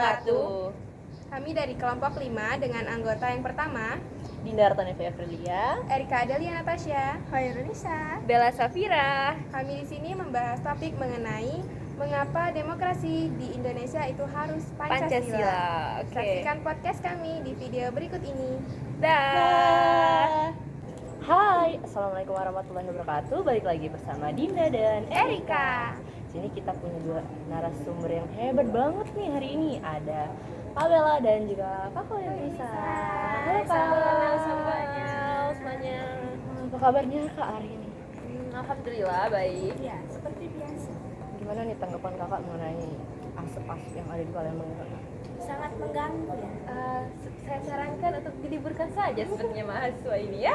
wabarakatuh. Kami dari kelompok 5 dengan anggota yang pertama Dinda Artanevia Aprilia, Erika Adelia Natasha, Khairunisa, Bella Safira. Kami di sini membahas topik mengenai mengapa demokrasi di Indonesia itu harus Pancasila. Oke. Saksikan podcast kami di video berikut ini. Dah. Hai, assalamualaikum warahmatullahi wabarakatuh. Balik lagi bersama Dinda dan Erika. Sini kita punya dua narasumber yang hebat banget nih hari ini. Ada Kak Bella dan juga Kak Khairunisa. Halo Kak. Halo semuanya. Apa kabarnya Kak hari ini? Alhamdulillah baik. Ya, seperti biasa. Gimana nih tanggapan Kakak mengenai asap-asap yang ada di Palembang? Sangat mengganggu ya. Saya sarankan untuk diliburkan saja sepertinya mahasiswa ini ya.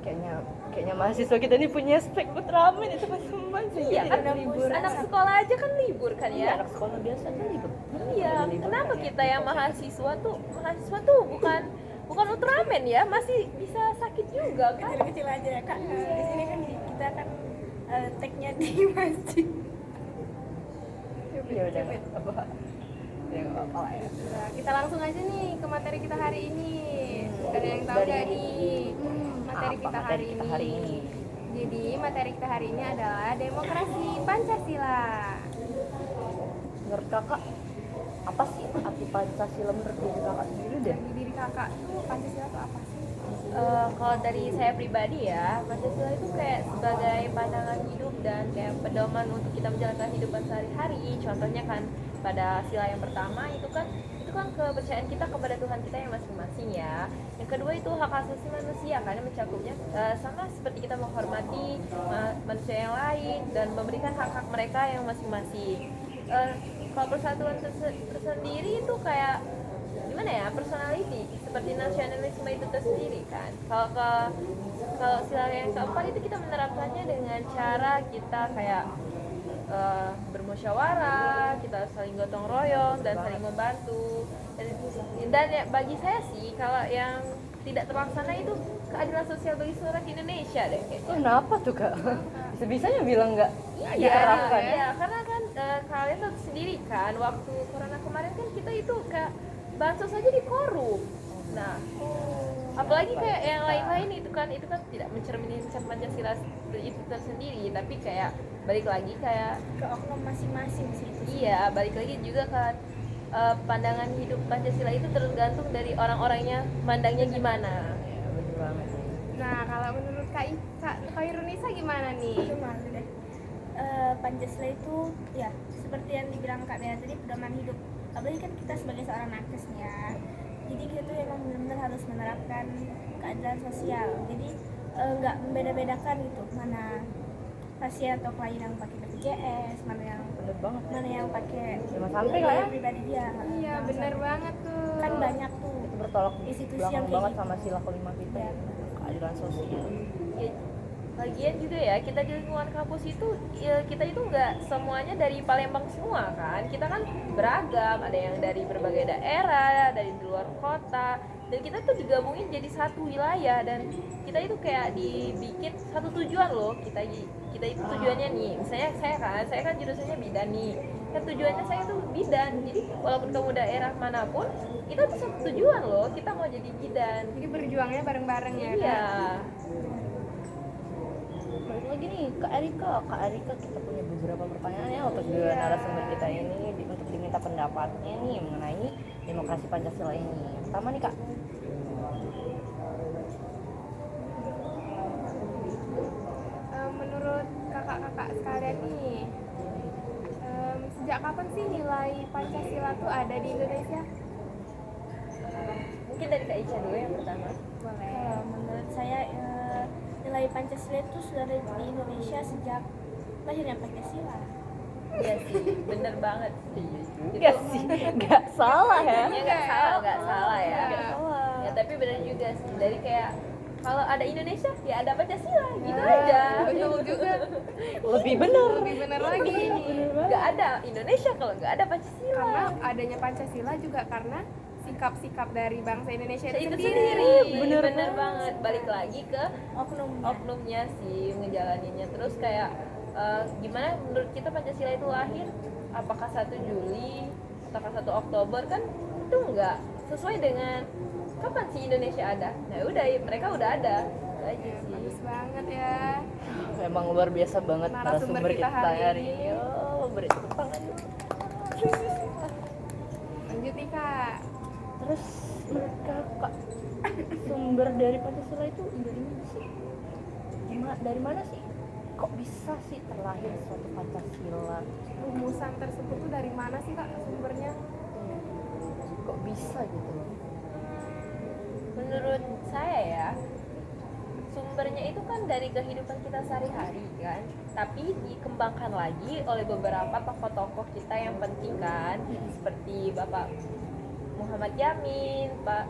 Kayaknya mahasiswa kita ini punya spek Ultraman itu Mas Sumban sih. Iya kan libur. anak sekolah aja kan libur kan Iya, ya. anak sekolah biasa kan libur. Iya, kenapa kita yang mahasiswa tuh bukan Ultraman ya, masih bisa sakit juga kan? Kecil-kecil aja ya Kak. Di sini kan kita kan tag-nya di masjid. Ya udah apa? Ya enggak apa-apa lah ya. Nah, kita langsung aja nih ke materi kita hari ini. Ada yang tahu Dari- gak nih materi apa kita materi kita hari ini? Jadi materi kita hari ini adalah demokrasi Pancasila. Menurut Kakak apa sih arti Pancasila menurut diri Kakak sendiri deh? Bagi diri kakak tuh Pancasila itu apa sih? Kalau dari saya pribadi ya, Pancasila itu kayak sebagai pandangan hidup dan kayak pedoman untuk kita menjalankan kehidupan sehari-hari. Contohnya kan pada sila yang pertama itu kan kepercayaan kita kepada Tuhan kita yang masing-masing ya. Yang kedua itu hak asasi manusia karena mencakupnya sama seperti kita menghormati manusia yang lain dan memberikan hak-hak mereka yang masing-masing. Kalau persatuan tersendiri itu kayak gimana ya, personality seperti nasionalisme itu tersendiri kan. Kalau sila yang keempat itu kita menerapkannya dengan cara kita kayak bermusyawarah, kita saling gotong royong dan saling membantu. Dan ya bagi saya sih kalau yang tidak terlaksana itu keadilan sosial bagi seluruh Indonesia deh kayaknya. Kenapa tuh Kak? Bisa-bisanya bilang nggak diterapkan ya? Iya, karena kan kalian tahu sendiri kan waktu corona kemarin kan kita itu kayak bansos aja dikorup. Nah, apalagi kayak yang lain-lain itu kan tidak mencerminkan Pancasila itu tersendiri, tapi kayak balik lagi kayak Ke oknum masing-masing sih itu. iya, balik lagi juga ke pandangan hidup Pancasila itu tergantung dari orang-orangnya mandangnya gimana. Ya, betul banget. Nah, kalau menurut Kak Khairunisa gimana nih? Itu malu deh. Pancasila itu ya seperti yang dibilang Kak Bea tadi, pedoman hidup. Apalagi kan kita sebagai seorang nakes ya, jadi kita tuh emang benar-benar harus menerapkan keadilan sosial. Jadi nggak membeda-bedakan gitu mana pasien atau klien yang pakai BPJS, Bener banget. mana yang pakai Jangan sampai lah ya. pribadi dia. Iya, benar banget tuh. Kan banyak tuh Itu bertolak institusi belakang yang kayak banget gitu. sama sila kelima kita Iya. ya. Keadilan sosial. Ya, lagian juga ya kita di lingkungan kampus itu ya, kita itu nggak semuanya dari Palembang semua kan, kita kan beragam, ada yang dari berbagai daerah, dari luar kota, dan kita tuh digabungin jadi satu wilayah dan kita itu kayak dibikin satu tujuan loh. Kita itu tujuannya nih, misalnya saya kan jurusannya bidan nih, kan tujuannya saya tuh bidan, jadi walaupun kamu daerah manapun kita tuh satu tujuan loh, kita mau jadi bidan. Jadi berjuangnya bareng-bareng ya. Iya. Balik lagi nih Kak Erika kita punya beberapa pertanyaan ya untuk dua narasumber kita ini untuk diminta pendapatnya nih mengenai demokrasi Pancasila ini. Pertama nih Kak, Menurut kakak-kakak sekalian nih, sejak kapan sih nilai Pancasila tuh ada di Indonesia? Mungkin dari Kak Ica dulu yang pertama. Boleh. Kalau menurut saya nilai Pancasila itu sudah ada di Indonesia sejak lahirnya Pancasila. Iya sih, bener banget. enggak sih, enggak salah ya. Ya nggak salah ya. Nggak salah. Ya tapi bener juga sih. Dari kayak kalau ada Indonesia ya ada Pancasila gitu aja. Betul juga. Lebih benar. Lebih benar lagi. Nggak ada Indonesia kalau nggak ada Pancasila. Karena adanya Pancasila juga karena sikap-sikap dari bangsa Indonesia itu Itu sendiri. sendiri, Bener bener banget. Balik lagi ke Oknumnya. oknumnya sih ngejalaninnya. Terus kayak gimana menurut kita Pancasila itu lahir? Apakah 1 Juli tanggal 1 Oktober kan itu nggak sesuai dengan kapan sih Indonesia ada. Nah udah mereka udah ada. Itu aja Ya, sih. bagus banget ya. Emang luar biasa banget Narasumber narasumber kita kita hari hari ini. ini. Oh, beri tepuk tangan dulu. Lanjut nih kak. Terus menurut kakak sumber dari Pancasila itu dari mana sih? Dari mana sih? Kok bisa sih terlahir suatu Pancasila? Rumusan tersebut tuh dari mana sih kak sumbernya? Kok bisa gitu loh? Menurut saya ya, sumbernya itu kan dari kehidupan kita sehari-hari kan, tapi dikembangkan lagi oleh beberapa tokoh-tokoh kita yang penting kan, seperti Bapak Muhammad Yamin, Pak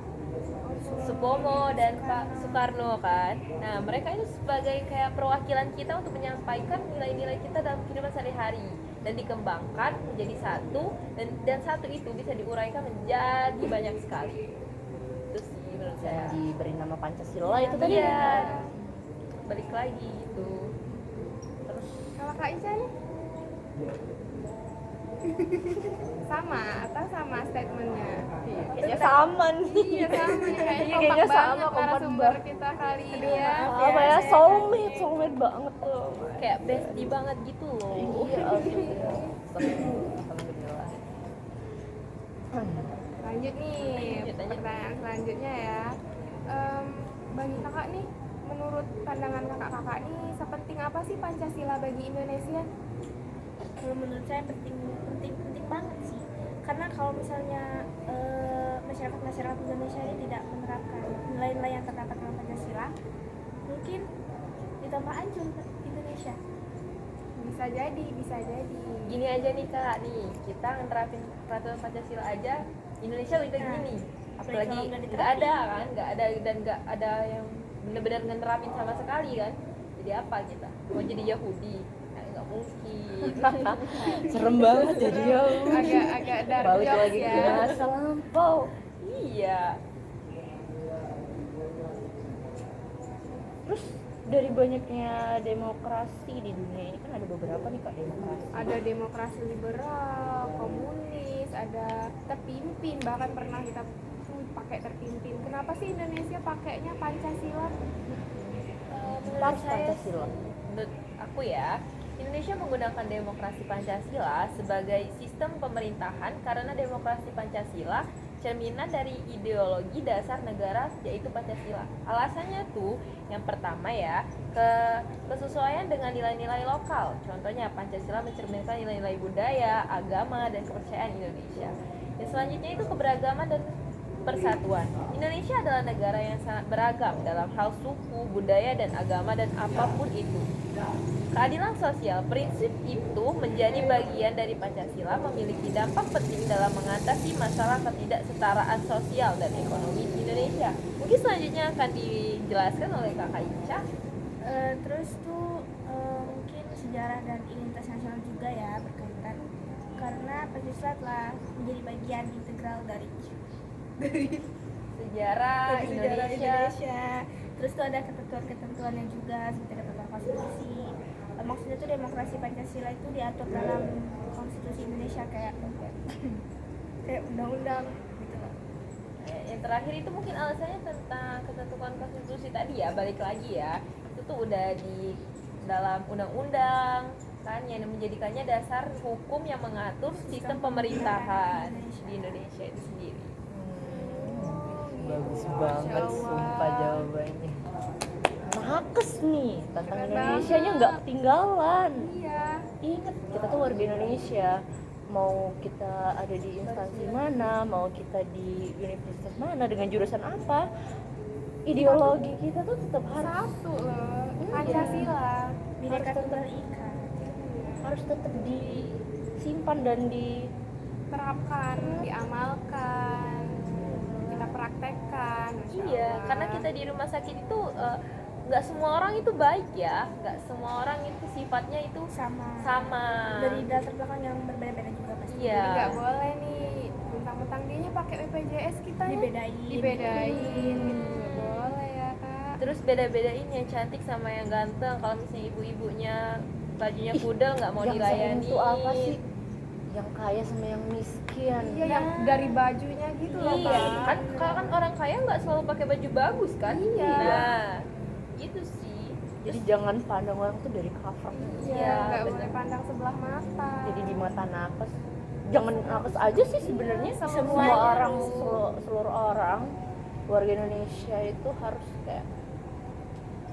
Supomo dan Pak Soekarno kan. Nah mereka itu sebagai kayak perwakilan kita untuk menyampaikan nilai-nilai kita dalam kehidupan sehari-hari dan dikembangkan menjadi satu, dan satu itu bisa diuraikan menjadi banyak sekali. Itu sih menurut saya. Diberi nama Pancasila itu tadi. Iya, balik lagi gitu. Terus kalau kak Ica nih? Sama atau sama statementnya? Kayaknya sama nih. Iya sama ya, Iya, kayaknya kayaknya kompak sama, banget kompak narasumber banget. kita kali ini ya. Apa ya, soulmate banget tuh. Kayak bestie banget gitu loh. Iya, alhamdulillah. Lanjut nih, Lanjut. pertanyaan selanjutnya ya. Bagi kakak nih, menurut pandangan kakak-kakak nih, sepenting apa sih Pancasila bagi Indonesia? Kalau menurut saya penting banget sih, karena kalau misalnya masyarakat Indonesia ini tidak menerapkan nilai-nilai yang terdapat dalam Pancasila, mungkin ditambah hancur Indonesia. Bisa jadi. Gini aja nih kak, nih kita nerapin peraturan Pancasila aja Indonesia udah Nah, gini, apalagi apalagi kalau nggak nggak diterapin. ada kan, nggak ada yang benar-benar nerapin sama sekali kan. Jadi apa kita mau jadi Yahudi? Nah, nggak mungkin. Serem banget jadi ya. Agak dark Balik jokes lagi ke ya. masa lampau. Iya. Terus dari banyaknya demokrasi di dunia ini kan ada beberapa nih kak demokrasi. Ada demokrasi liberal, komunis, ada terpimpin, bahkan pernah kita pakai terpimpin. Kenapa sih Indonesia pakainya Pancasila? Menurut Pas saya, Pancasila. menurut aku ya, Indonesia menggunakan demokrasi Pancasila sebagai sistem pemerintahan karena demokrasi Pancasila cerminan dari ideologi dasar negara yaitu Pancasila. Alasannya tuh yang pertama ya, kesesuaian dengan nilai-nilai lokal. Contohnya Pancasila mencerminkan nilai-nilai budaya, agama, dan kepercayaan Indonesia. Dan selanjutnya itu keberagaman dan persatuan. Indonesia adalah negara yang sangat beragam dalam hal suku, budaya, dan agama dan apapun itu. Keadilan sosial, prinsip itu menjadi bagian dari Pancasila, memiliki dampak penting dalam mengatasi masalah ketidaksetaraan sosial dan ekonomi di Indonesia. Mungkin selanjutnya akan dijelaskan oleh Kakak Ica. Terus tuh mungkin sejarah dan identitas nasional juga ya berkaitan, karena Pancasila telah menjadi bagian integral dari Sejarah sejarah Indonesia. Terus tuh ada ketentuan-ketentuannya juga seperti ketentuan konstitusi. Maksudnya tuh demokrasi Pancasila itu diatur dalam konstitusi Indonesia kayak undang-undang gitu loh. Yang terakhir itu mungkin alasannya tentang ketentuan konstitusi tadi ya, balik lagi ya, itu tuh udah di dalam undang-undang kan yang menjadikannya dasar hukum yang mengatur sistem pemerintahan di Indonesia itu sendiri. Bagus Masya banget Allah. sumpah jawabannya. Nakes nih tentang Keren Indonesia nya banget. nggak ketinggalan. Iya. Ingat kita tuh warga Indonesia. Mau kita ada di instansi mana, mau kita di universitas mana, dengan jurusan apa, ideologi kita tuh tetap harus Satu loh, Iya. Pancasila. Bineka tetap- Tunggal Ika. harus tetap disimpan dan Terapkan, diamalkan, kita praktekkan. Masya Iya, Allah. karena kita di rumah sakit itu nggak semua orang itu baik ya, nggak semua orang itu sifatnya itu sama. Dari latar belakang yang berbeda-beda juga pasti. Iya. Jadi nggak boleh nih mentang-mentang dia pakai BPJS kita Dibedain. dibedain gitu. Nggak boleh ya kak. Terus beda-bedain yang cantik sama yang ganteng. Kalau misalnya ibu-ibunya bajunya pudel nggak mau yang dilayani. itu apa sih? yang kaya sama yang miskin. Iya, yang dari bajunya gitu loh, Iya, Pak. kan kalau kan orang kaya nggak selalu pakai baju bagus kan? Iya. Nah, gitu sih. Jadi jangan pandang orang tuh dari covernya. Iya, Iya, nggak bener. boleh pandang sebelah mata. Jadi di mata nakes, jangan nakes aja sih sebenarnya. Semua Semuanya. orang, seluruh orang warga Indonesia itu harus kayak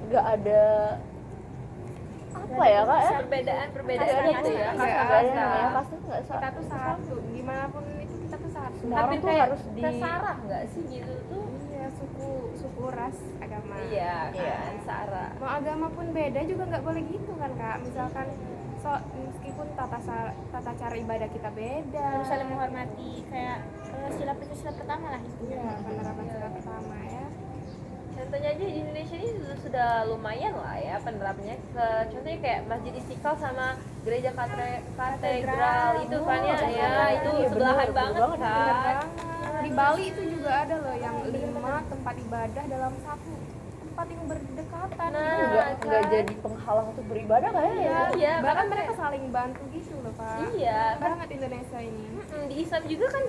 nggak ada apa ya kak ya, Perbedaan gitu ya. Nggak nggak ada ada. namanya pasti nggak Kita tuh satu, gimana pun itu kita tuh satu. Semua Tapi orang tuh kayak harus di kesarah nggak sih gitu tuh? Iya, suku, ras, agama. Iya Iya. kan, Sarah. Mau agama pun beda juga nggak boleh gitu kan kak. Misalkan meskipun tata cara ibadah kita beda. Harus saling menghormati kayak sila Pancasila pertama lah itu. Iya, penerapan sila pertama ya. Contohnya aja di Indonesia ini sudah lumayan lah ya penerapannya. Contohnya kayak Masjid Istiqlal sama Gereja Katedral itu kan ya, itu Iya, sebelahan bener banget banget, Bener kan. banget. Di Bali itu juga ada loh yang 5 tempat ibadah dalam satu tempat yang berdekatan. Nah, nggak kan. jadi penghalang untuk beribadah kayak ya. Iya, Bahkan bahkan mereka saling bantu gitu loh pak. Iya, kan Banget Indonesia ini. di Islam juga kan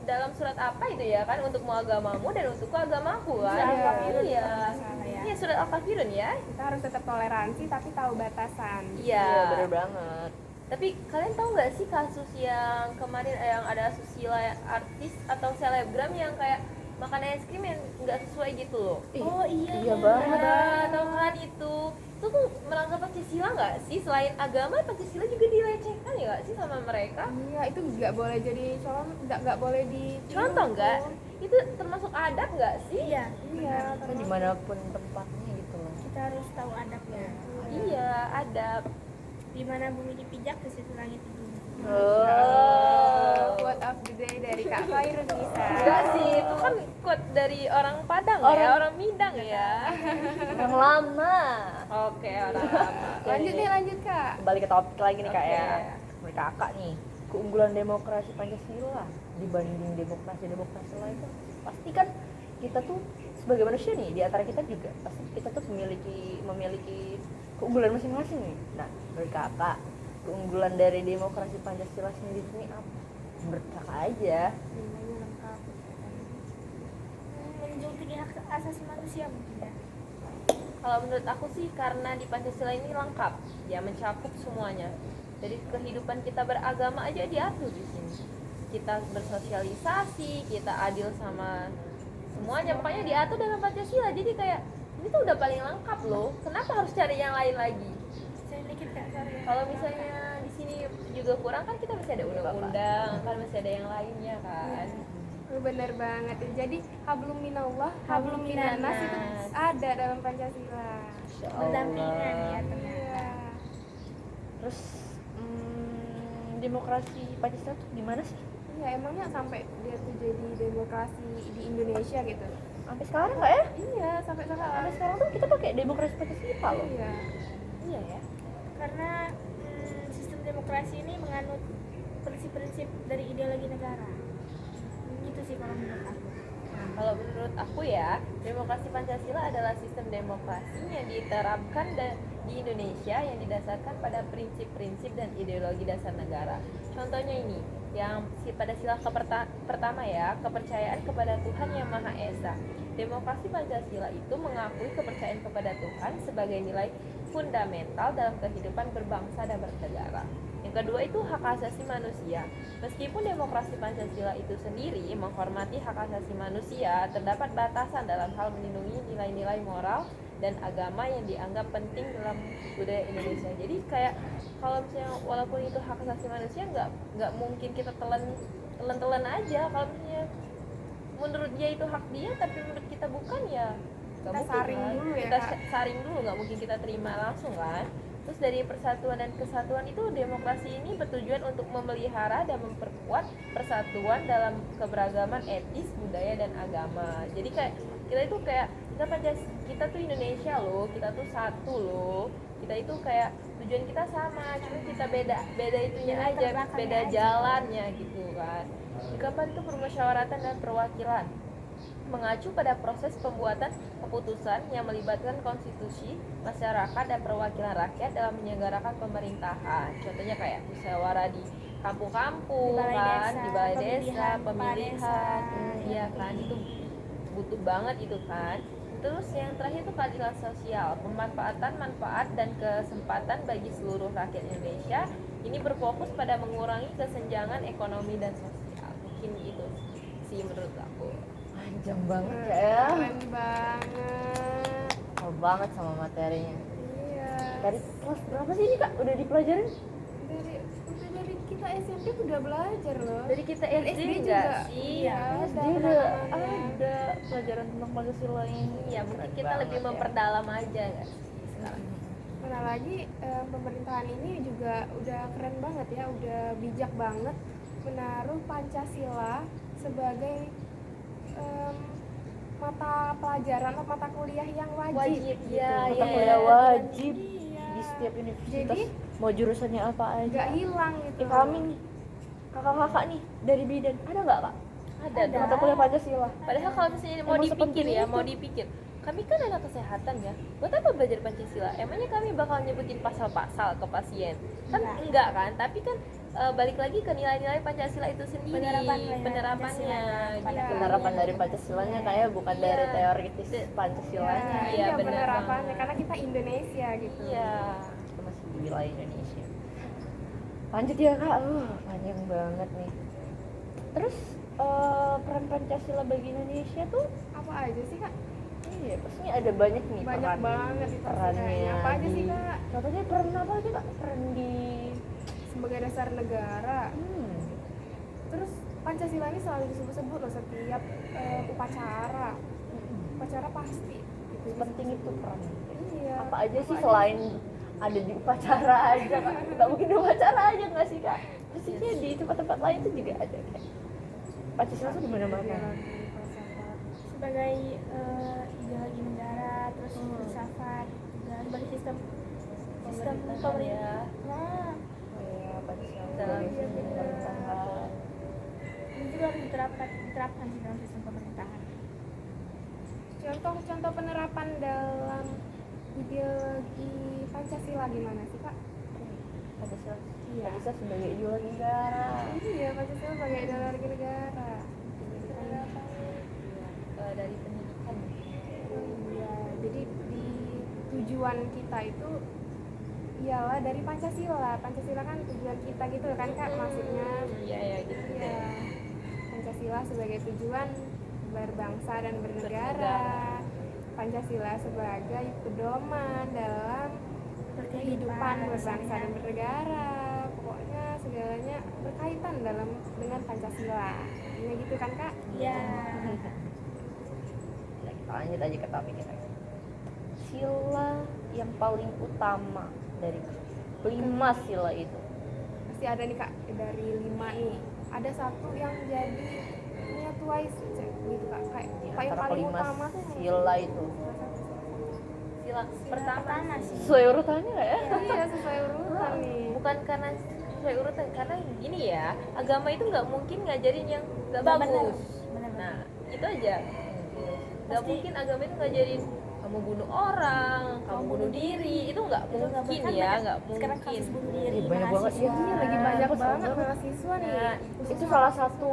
dalam surat apa itu ya kan, untukmu agamamu dan untukku agamaku kan. Surat Al-Kafirun Iya. kalau nggak salah ya. Iya, surat Al-Kafirun ya. Kita harus tetap toleransi tapi tahu batasan. Iya. Bener banget. Tapi kalian tahu nggak sih kasus yang kemarin yang ada susila artis atau selebgram yang kayak makan es krim yang nggak sesuai gitu loh? Oh iya. Iya banget. Tahu kan itu tuh melanggar Pancasila nggak sih? Selain agama, Pancasila juga dilecehkan ya nggak sih sama mereka? Iya, itu nggak boleh jadi contoh, nggak boleh di Contoh nggak? Itu termasuk adab nggak sih? Iya. Iya, Kan dimanapun tempatnya gitu loh. Kita harus tahu adabnya. Iya, adab. Di mana bumi dipijak, di situ langit dijunjung. Quote of the day dari Kak Khairun Nisa. Enggak sih, itu kan quote dari orang Padang ya, orang Minang ya. Yang lama. Oke, orang lama. Lanjut Kak. Kembali ke topik lagi nih kak Oke. ya. Menurut kakak nih, keunggulan demokrasi Pancasila dibanding demokrasi lain kan pasti kan kita tuh sebagai manusia nih, di antara kita juga pasti kita tuh memiliki keunggulan masing-masing nih. Nah, menurut kakak keunggulan dari demokrasi Pancasila sendiri ini apa? Menurut kakak aja. Nilainya lengkap. Menjunjung tinggi hak asasi manusia mungkin ya. Kalau menurut aku sih karena di Pancasila ini lengkap, ya mencakup semuanya. Dari kehidupan kita beragama aja diatur di sini. Kita bersosialisasi, kita adil sama semuanya, pokoknya diatur dalam Pancasila. Jadi kayak ini tuh udah paling lengkap loh. Kenapa harus cari yang lain lagi? Saya dikit Kak, sorry. Kalau misalnya di sini juga kurang kan kita masih ada undang-undang, kan masih ada yang lainnya kan. Bener banget. Jadi hablum minallah, hablum minannas itu ada dalam Pancasila. Masya Berdampingan Allah. ya ternyata. Iya. Terus demokrasi Pancasila tuh gimana sih? Iya, emangnya sampai dia tuh jadi demokrasi di Indonesia gitu. Sampai sekarang nggak ya? Iya, sampai Sampai sekarang. sekarang tuh kita pakai demokrasi Pancasila loh. Iya. Iya ya. Karena sistem demokrasi ini menganut prinsip-prinsip dari ideologi negara. Gitu sih kalau menurut aku. Nah, kalau menurut aku ya, demokrasi Pancasila adalah sistem demokrasi yang diterapkan di Indonesia yang didasarkan pada prinsip-prinsip dan ideologi dasar negara. Contohnya ini, yang pada sila pertama ya, kepercayaan kepada Tuhan Yang Maha Esa. Demokrasi Pancasila itu mengakui kepercayaan kepada Tuhan sebagai nilai fundamental dalam kehidupan berbangsa dan bernegara. Yang kedua itu hak asasi manusia. Meskipun demokrasi Pancasila itu sendiri menghormati hak asasi manusia, terdapat batasan dalam hal melindungi nilai-nilai moral dan agama yang dianggap penting dalam budaya Indonesia. Jadi kayak kalau misalnya walaupun itu hak asasi manusia, nggak mungkin kita telan aja. Kalau misalnya menurut dia itu hak dia, tapi menurut kita bukan, ya nggak Kita mungkin saring kan. dulu ya, Kita Kak. saring dulu, nggak mungkin kita terima langsung kan. Terus dari persatuan dan kesatuan itu, demokrasi ini bertujuan untuk memelihara dan memperkuat persatuan dalam keberagaman etis, budaya dan agama. Jadi kayak kita itu kayak kita tuh Indonesia loh, kita tuh satu loh. Kita itu kayak tujuan kita sama, cuma kita beda itunya Jalan aja, terbelakangnya beda aja. jalannya gitu kan. Keempat itu permusyawaratan dan perwakilan. mengacu pada proses pembuatan keputusan yang melibatkan konstitusi, masyarakat, dan perwakilan rakyat dalam menyelenggarakan pemerintahan. Contohnya kayak musyawarah di kampung-kampung, Di balai kan, desa, di balai desa, pemilihan pemilihan, kepala desa. iya kan, itu butuh banget itu kan. Terus yang terakhir itu keadilan sosial, pemanfaatan manfaat dan kesempatan bagi seluruh rakyat Indonesia. Ini berfokus pada mengurangi kesenjangan ekonomi dan sosial. Mungkin itu sih menurut aku. Panjang banget ya. Keren banget. Hafal banget sama materinya. Iya. Dari kelas berapa sih ini kak? Udah dipelajarin? Dari kita SMP udah belajar loh. Dari kita Dan SD juga. enggak sih? Iya, SD ada udah pengalamannya. ada pelajaran tentang Pancasila ini. Iya, mungkin Keren kita banget lebih ya. memperdalam aja nggak sih sekarang? Mana lagi pemerintahan ini juga udah keren banget ya, udah bijak banget menaruh Pancasila sebagai mata pelajaran atau mata kuliah yang wajib, Iya, Mata iya. kuliah wajib Iya. di setiap universitas. Jadi mau jurusannya apa aja. nggak hilang gitu. Kami nih, kakak-kakak nih dari bidan ada nggak kak? Ada dong. Mata kuliah Pancasila. Padahal kalau misalnya mau Emang dipikir sepenting ya, itu. mau dipikir, kami kan anak kesehatan ya, buat apa belajar Pancasila? Emangnya kami bakal nyebutin pasal-pasal ke pasien? Kan enggak kan, tapi kan balik lagi ke nilai-nilai Pancasila itu sendiri, Penerapan penerapannya Pancasila. gitu. Penerapan dari Pancasilanya kayak bukan Iya. dari teoritis Pancasilanya. Iya, Iya, benar penerapannya banget. karena kita Indonesia gitu. Iya. Kita masih di wilayah Indonesia. Lanjut ya kak, panjang banget nih. Terus peran Pancasila bagi Indonesia tuh Apa aja sih kak? iya pastinya ada banyak nih Banyak banget itu perannya. Apa aja sih di- kak? Contohnya peran apa aja kak? Peran di Sebagai dasar negara. Terus Pancasila ini selalu disebut-sebut loh setiap upacara. Upacara pasti. Gitu. penting itu peran. Iya. Apa aja sih selain ada di upacara aja kak? Nggak mungkin di upacara aja nggak sih kak? Pastinya di tempat-tempat lain tuh juga ada kayak Pancasila tuh di mana-mana. Sebagai ideologi negara, terus filsafat, dan sebagai sistem Pemerintahan ya. Nah, Oh iya, Pancasila Dalam sebagai sistem pemerintahan. ini juga harus diterapkan sih dalam sistem pemerintahan. Contoh-contoh penerapan dalam ideologi Pancasila gimana sih kak? Pancasila Iya. Pancasila sebagai ideologi negara. Iya, Pancasila sebagai ideologi negara. Dari pendidikan. Oh iya, jadi di tujuan kita itu ialah dari Pancasila. Pancasila kan tujuan kita gitu kan kak, maksudnya. Iya ya gitu. Iya. Pancasila sebagai tujuan berbangsa dan bernegara. Pancasila sebagai pedoman dalam kehidupan berbangsa dan bernegara. Pokoknya segalanya berkaitan dengan Pancasila. Ini gitu kan kak? Ya, Nah, kita lanjut aja ke topik kita. Sila yang paling utama dari 5 sila itu. Pasti ada nih kak, dari 5 nih ada satu yang jadi punya twice gitu kak, kayak Di yang antara paling kelima utama tuh yang sila itu. Sila pertama sih. Sesuai urutannya nggak ya? iya sesuai urutan nih. bukan karena sesuai urutan, karena gini ya, agama itu nggak mungkin ngajarin yang nggak Benar, bagus. benar. Nah itu aja, nggak Pasti- mungkin agama itu ngajarin kamu bunuh orang, kamu bunuh diri, itu nggak Itu nggak mungkin boleh. ya, Kan nggak sekarang mungkin. kasus bunuh diri Iya, banyak banget. mahasiswa. Iya, Lagi banyak Pas banget banget. mahasiswa nih. Nah, Itu salah satu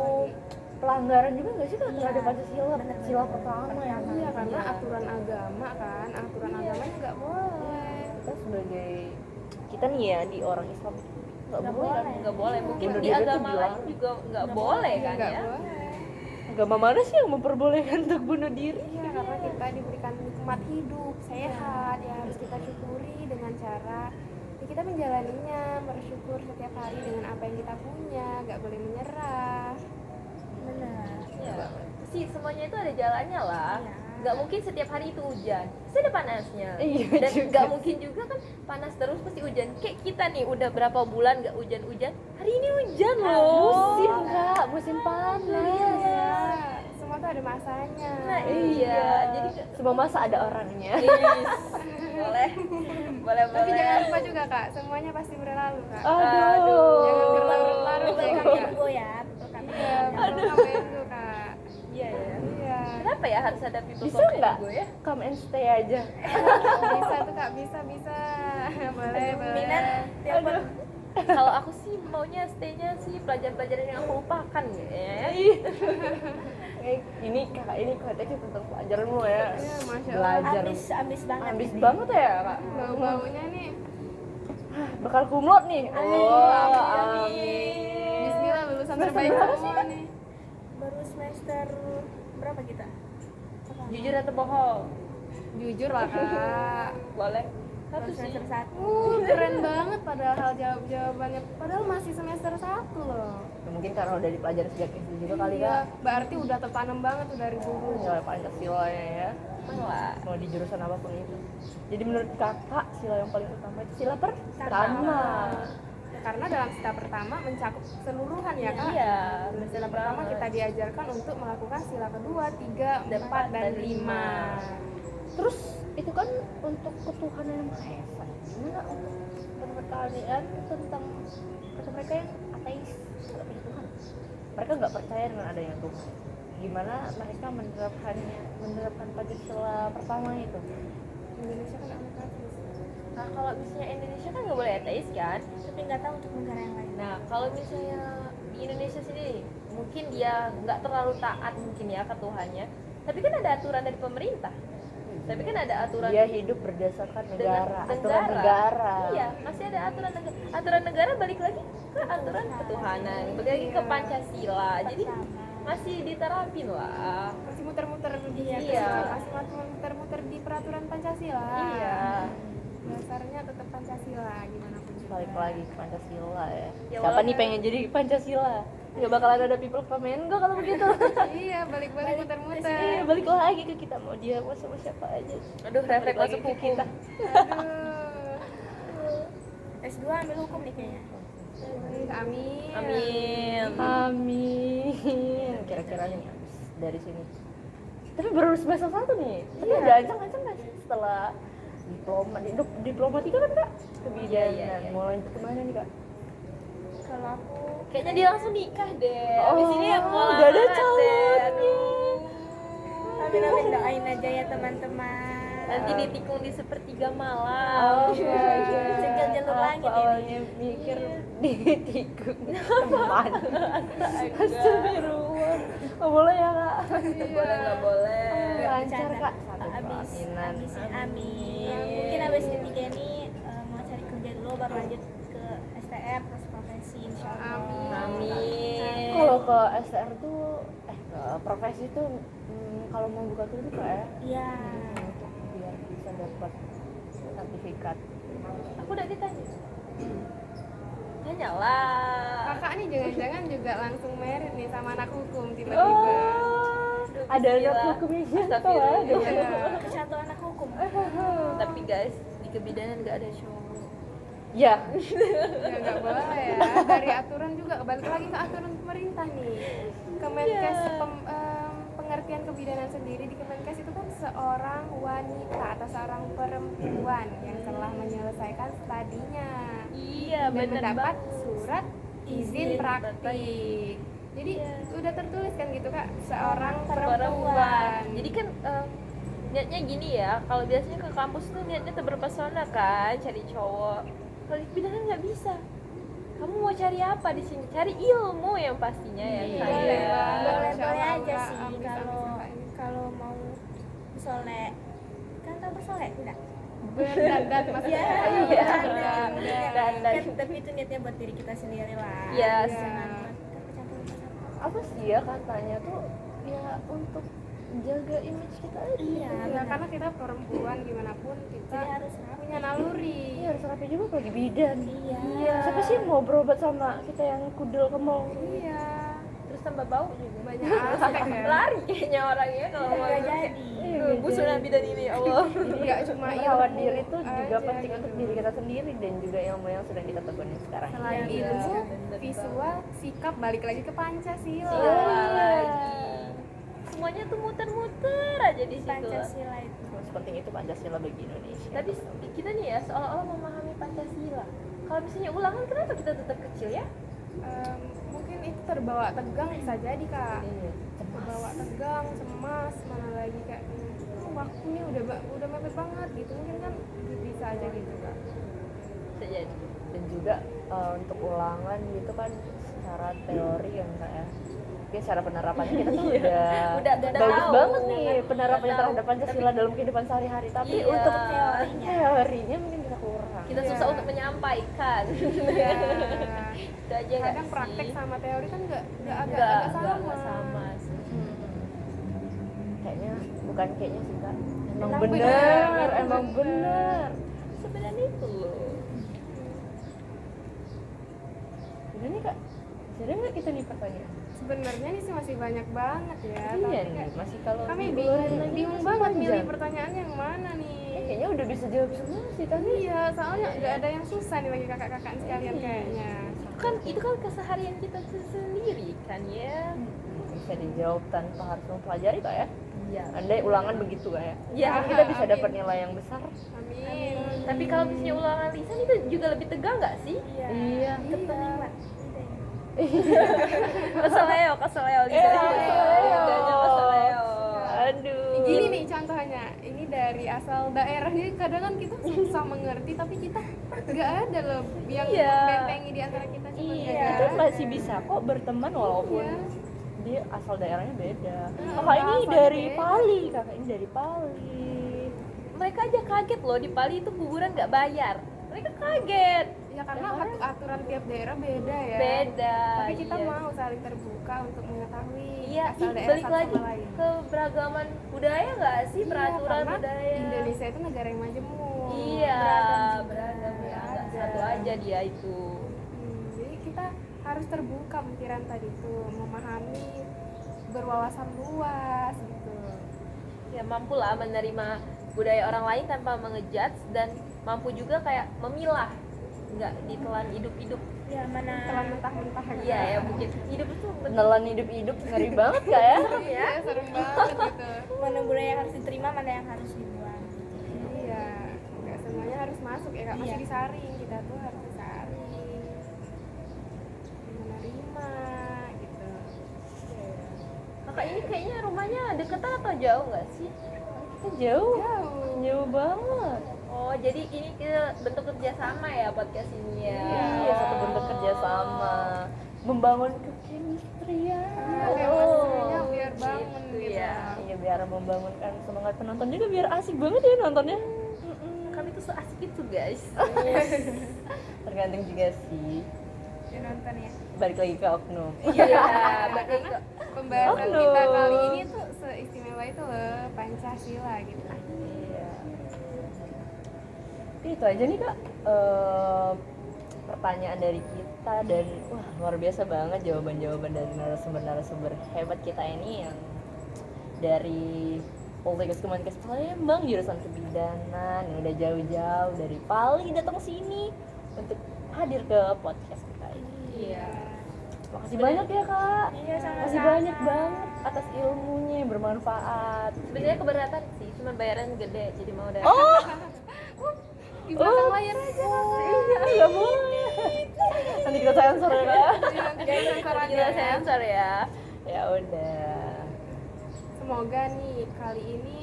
pelanggaran juga nggak sih kak Iya. terhadap Pancasila? Benar. Sila pertama ya. Iya karena Iya. aturan agama kan, aturan Iya. agamanya nggak boleh. Kita sebagai kita nih ya di orang Islam nggak Nggak boleh kan? boleh. Nggak boleh, mungkin Bunuh di diri tuh agama lain dilarang. juga nggak Nggak boleh boleh, kan Nggak ya. boleh. Agama mana sih yang memperbolehkan untuk bunuh diri? Iya karena kita diberikan nikmat hidup sehat ya harus kita syukuri dengan cara ya kita menjalaninya, bersyukur setiap hari dengan apa yang kita punya, nggak boleh menyerah. Benar. Iya. Sih semuanya itu ada jalannya lah. Iya. Nggak mungkin setiap hari itu hujan. Pasti ada panasnya. Iya Dan juga. nggak mungkin juga kan panas terus pasti hujan. Kayak kita nih udah berapa bulan nggak hujan-hujan. Hari ini hujan loh. Musim kak, musim panas. Iya, semua tuh ada masanya. Nah iya. Jadi Semua masa ada orangnya. boleh, boleh Tapi boleh. jangan lupa juga kak, semuanya pasti berlalu kak. Aduh. Jangan berlarut-larut ya Bukan kak. ego ya, bukan Iya, ego. belum sampai itu kak. Iya ya. Iya. kenapa ya harus ada people Bisa come nggak? and go ya? Come and stay aja. Bisa tuh Kak, bisa. Boleh. Minat tiap Kalau aku sih maunya stay-nya sih pelajaran-pelajaran yang aku lupakan ya. Ini kakak ini konteksnya tentang pelajaranmu ya. Iya, Masya Allah. Belajar. ambis banget. Ambis ini. banget ya kak. Bau-baunya nih. Bakal kumlot nih. Amin. Bismillah, lulusan Semester terbaik berapa semua nih. Baru semester berapa kita? Jujur atau bohong? Jujur lah Kak. Boleh. Baru Satu sih. semester 1. Keren banget padahal jawabannya. Padahal masih semester 1 loh. Ya, mungkin karena udah dipelajari sejak SD juga kali Iya, kak. berarti udah tertanam banget tuh dari dulu. Nilai Pancasila ya. Malah. Mau di jurusan apapun itu. Jadi menurut kakak sila yang paling utama itu sila pertama. Ya, karena dalam sila pertama mencakup keseluruhan ya Kak. Iya, Sila pertama kita diajarkan untuk melakukan sila kedua, 3, 4, dan 5. Terus itu kan untuk ketuhanan yang maha esa. Gimana untuk pendapat kalian tentang kata mereka yang ateis, nggak punya Tuhan? Mereka nggak percaya dengan adanya Tuhan. Gimana mereka menerapkan Pancasila pertama itu? Indonesia kan anak ateis. Nah kalau misalnya Indonesia kan nggak boleh ateis kan. Tapi nggak tahu untuk negara yang lain. Nah kalau misalnya di Indonesia sendiri mungkin dia nggak terlalu taat mungkin ya ke Tuhannya. Tapi kan ada aturan dari pemerintah. Tapi kan ada aturan Dia hidup berdasarkan negara, dengan aturan negara. Iya, masih ada aturan negara. Aturan negara balik lagi ke aturan ketuhanan, balik lagi ke Pancasila. Jadi masih diterapin lah. Masih muter-muter di Iya. masih muter-muter di peraturan Pancasila. Iya. Dasarnya tetap Pancasila gimana pun juga. Balik lagi ke Pancasila ya. Ya, Siapa walaupun- nih pengen jadi Pancasila? Gak bakalan ada people come and go kalau begitu. Iya, balik-balik muter-muter. Iya, balik lagi ke kita mau dia mau sama siapa aja. Aduh, refleks Balik lagi masuk ke hukum. kita. Aduh. S2 ambil hukum nih kayaknya. Amin. Amin. Amin. Kira-kira nih habis dari sini. Tapi baru semester 1 nih. Tapi Iya. ada ancang-ancang nggak sih setelah diploma 3 kan kak? Kebijakan. Iya. Mau lanjut kemana nih kak? Kalau aku Kayaknya dia langsung nikah deh. Oh, Di sini mau udah ada lamaran deh. calonnya. Aduh. amin doain aja ya teman-teman. Nanti ditikung di sepertiga malam. Cegah jalur langit ini. Awalnya mikir ditikung teman. Astagfirullah. Oh, boleh ya kak? Boleh nggak boleh? Lancar kak. Satu Abis doainan. amin. Mungkin abis ketiga ini mau cari kerja dulu baru lanjut ke STR terus profesi insyaallah. Amin. Kalau ke STR tuh ke profesi tuh kalau mau buka klinik kak ya. Iya. Untuk biar bisa dapat sertifikat. Aku udah ditanya. Tanyalah. Kakak nih jangan-jangan juga langsung merit nih sama anak hukum tiba-tiba. Oh, ada anak hukumnya siapa Astagfirullah. ada. Satu anak hukum. Tapi guys, di kebidanan nggak ada cowok. Ya, Ya nggak boleh ya. Dari aturan juga balik lagi ke aturan pemerintah nih. Kemenkes pengertian kebidanan sendiri di Kemenkes itu kan seorang wanita atau seorang perempuan yang telah menyelesaikan studinya Iya, dan benar mendapat banget. surat izin praktik. Jadi udah tertulis kan gitu kak, seorang perempuan. Jadi kan niatnya gini ya, kalau biasanya ke kampus tuh niatnya tuh berpesona kan, cari cowok. Kalau di kebidanan nggak bisa. Kamu mau cari apa di sini? Cari ilmu yang pastinya ya kan. Boleh, Ya. Boleh Masya Allah, aja Kak. sih Amin, kalau amin, amin. kalau mau bersolek. Kan tahu bersolek tidak? Berdandan maksudnya. Iya, dandan. Kan, tapi itu niatnya buat diri kita sendiri lah. Iya, Jangan buat kecampur sama. apa sih ya katanya tuh ya untuk jaga image kita aja. Iya, Ya, benar. karena kita perempuan gimana pun kita Jadi harus rapi. punya naluri. Iya harus rapi juga apalagi bidan. Iya. Siapa sih yang mau berobat sama kita yang kudel ke mall? Iya. Terus tambah bau juga. Banyak aspek ya. Lari kayaknya orangnya kalau mau Nggak jadi. busunan bidan ini Allah. Nggak cuma Merawat ilmu diri itu juga aja penting gitu. untuk diri kita sendiri dan juga ilmu yang sedang kita tekuni sekarang. Selain Iya, ilmu, bener visual, sikap balik lagi ke Pancasila. Sila lagi. Semuanya tuh muter-muter aja di situ. Pancasila itu. Sepenting itu Pancasila bagi Indonesia. Tapi kita nih ya seolah-olah memahami Pancasila. Kalau misalnya ulangan kenapa kita tetap kecil ya? Mungkin itu terbawa tegang bisa jadi kak. Iya, Terbawa tegang, cemas, mana ini udah mepet banget gitu, mungkin kan bisa aja gitu Kak. Bisa jadi. Dan juga untuk ulangan gitu kan secara teori yang kayak tapi secara penerapannya kita tuh udah bagus tahu. banget nih penerapannya Udah tahu. terhadap Pancasila dalam kehidupan sehari-hari, tapi Iya. untuk teorinya mungkin kita kurang. Kita Iya. susah untuk menyampaikan. Ya. Itu aja nggak Kadang sih? praktek sama teori kan nggak agak Nggak sama. sama sih. Kayaknya bukan kayaknya sih Kak, emang Emang bener, bener. emang bener. Sebenarnya itu loh. Udah nih Kak, serius nggak kita nih pertanyaan? Sebenarnya nih sih masih banyak banget ya. Iya tapi nih, kayak masih kalau kami diulurin bingung, lagi bingung masih banget panjang. milih pertanyaan yang mana nih. Kayaknya udah bisa jawab semua sih kan? Iya, soalnya nggak ada yang susah nih bagi kakak-kakak sekalian kayaknya. Itu kan keseharian kita sendiri kan ya. Bisa dijawab tanpa harus mempelajari Kak ya? Iya. Andai ulangan begitu Kak ya? Ya, Kan kita bisa amin. dapat nilai yang besar. Amin. Tapi kalau misalnya ulangan lisan itu juga lebih tegang nggak sih? Iya. Keterima. Keseleo lisan. keseleo. Bedanya keseleo. Aduh. Gini nih contohnya, ini dari asal daerah, jadi kadang kan kita susah mengerti tapi kita nggak ada loh yang Iya. membentengi di antara kita cuma Iya, nggak kita ada. masih bisa kok berteman walaupun Iya. dia asal daerahnya beda. Hmm, Kakak ini asalnya dari beda. Pali, kakak ini dari Pali. Mereka aja kaget loh di Pali itu kuburan nggak bayar. Mereka kaget. Ya karena aturan tiap daerah beda ya. Beda. Tapi kita iya. mau saling terbuka untuk mengetahui Iya, asal daerah balik satu lagi sama lain. ke beragaman budaya nggak sih, Iya, peraturan karena budaya. Indonesia itu negara yang majemuk. Iya, beragam beragam ya, nggak Ada. satu aja dia itu. Jadi kita harus terbuka pikiran tadi tuh, memahami, berwawasan luas gitu. Ya mampu lah menerima budaya orang lain tanpa mengejudge dan mampu juga kayak memilah, nggak ditelan hidup-hidup. Ya mana Telan mentah-mentah gitu. Iya ya, mungkin hidup itu Nelan hidup-hidup ngeri banget Kak ya. Iya, serem banget gitu. mana budaya yang harus diterima, mana yang harus dibuang. Iya, nggak semuanya harus masuk ya kak, masih Iya. disaring, kita tuh harus disaring, menerima gitu. kakak ini kayaknya rumahnya deketan atau jauh nggak sih? Kita jauh, Jauh. jauh banget. Oh jadi ini bentuk kerjasama ya podcast ini ya? Iya, satu bentuk kerjasama, membangun kekemistrian. Chemistry-nya biar bangun gitu gitu. ya. Iya, biar membangunkan semangat penonton juga biar asik banget ya nontonnya. Kami tuh seasik itu guys. Tergantung juga sih. Ya, nonton ya. Balik lagi ke oknum. Iya, balik ke Pembahasan Oknum. kita kali ini tuh seistimewa itu loh, Pancasila gitu. Iya. Tapi itu aja nih Kak. Pertanyaan dari kita dan wah luar biasa banget jawaban-jawaban dari narasumber-narasumber hebat kita ini yang dari Poltekkes Kemenkes Palembang jurusan kebidanan yang udah jauh-jauh dari Pali datang sini untuk hadir ke podcast kita ini. Iya. Makasih banyak ya Kak. Iya, sama-sama. Makasih banyak banget atas ilmunya yang bermanfaat. Sebenarnya keberatan sih, cuma bayaran gede jadi mau udah. Oh, Di belakang layar aja. iya, nggak boleh. Nanti kita sensor ya Kak. Jadi sensor aja Kita ya. sensor ya. Ya udah. Semoga nih kali ini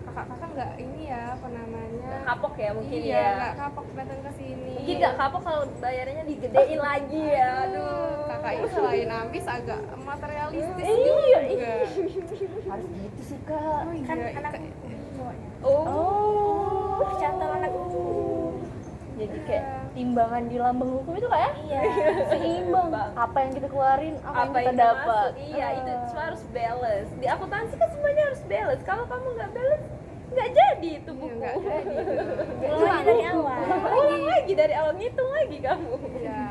kakak-kakak nggak ini ya apa namanya? Kapok ya mungkin iya, ya. nggak kapok datang ke sini. Mungkin nggak kapok kalau bayarannya digedein lagi ya. Aduh. Kakak ini selain ambis agak materialistis Iya, juga. Harus gitu sih Kak. Oh Kan iya, anak cowoknya. Oh, Contoh anak hukum. jadi kayak timbangan di lambang hukum itu kayak Iya. seimbang. Apa yang kita keluarin, apa yang kita yang dapat. masuk, iya itu semua harus balance. Di akuntansi kan semuanya harus balance. Kalau kamu nggak balance, nggak jadi itu Iya, buku. nggak jadi itu. Ulang lagi dari awal. Ulang lagi dari awal, ngitung lagi kamu. Iya.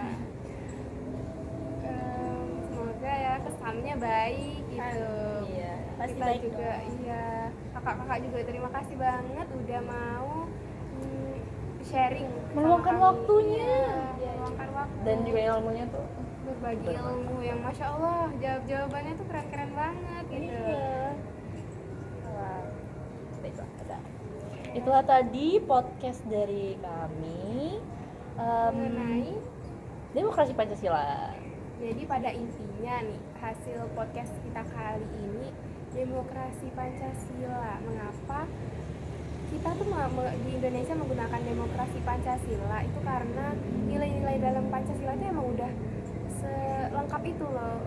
Semoga ya kesannya baik gitu. Iya. Pasti Kita baik juga iya. Kakak-kakak juga terima kasih banget udah mau sharing sama Meluangkan kami. waktunya. Iya, meluangkan waktu Dan juga ilmunya tuh. berbagi ilmu yang masya Allah jawabannya tuh keren-keren banget gitu. Baiklah, ada. Itulah tadi podcast dari kami Mengenai demokrasi Pancasila. jadi pada intinya nih hasil podcast kita kali ini demokrasi Pancasila. Mengapa kita tuh di Indonesia menggunakan demokrasi Pancasila itu karena nilai-nilai dalam Pancasila itu emang udah selengkap itu loh.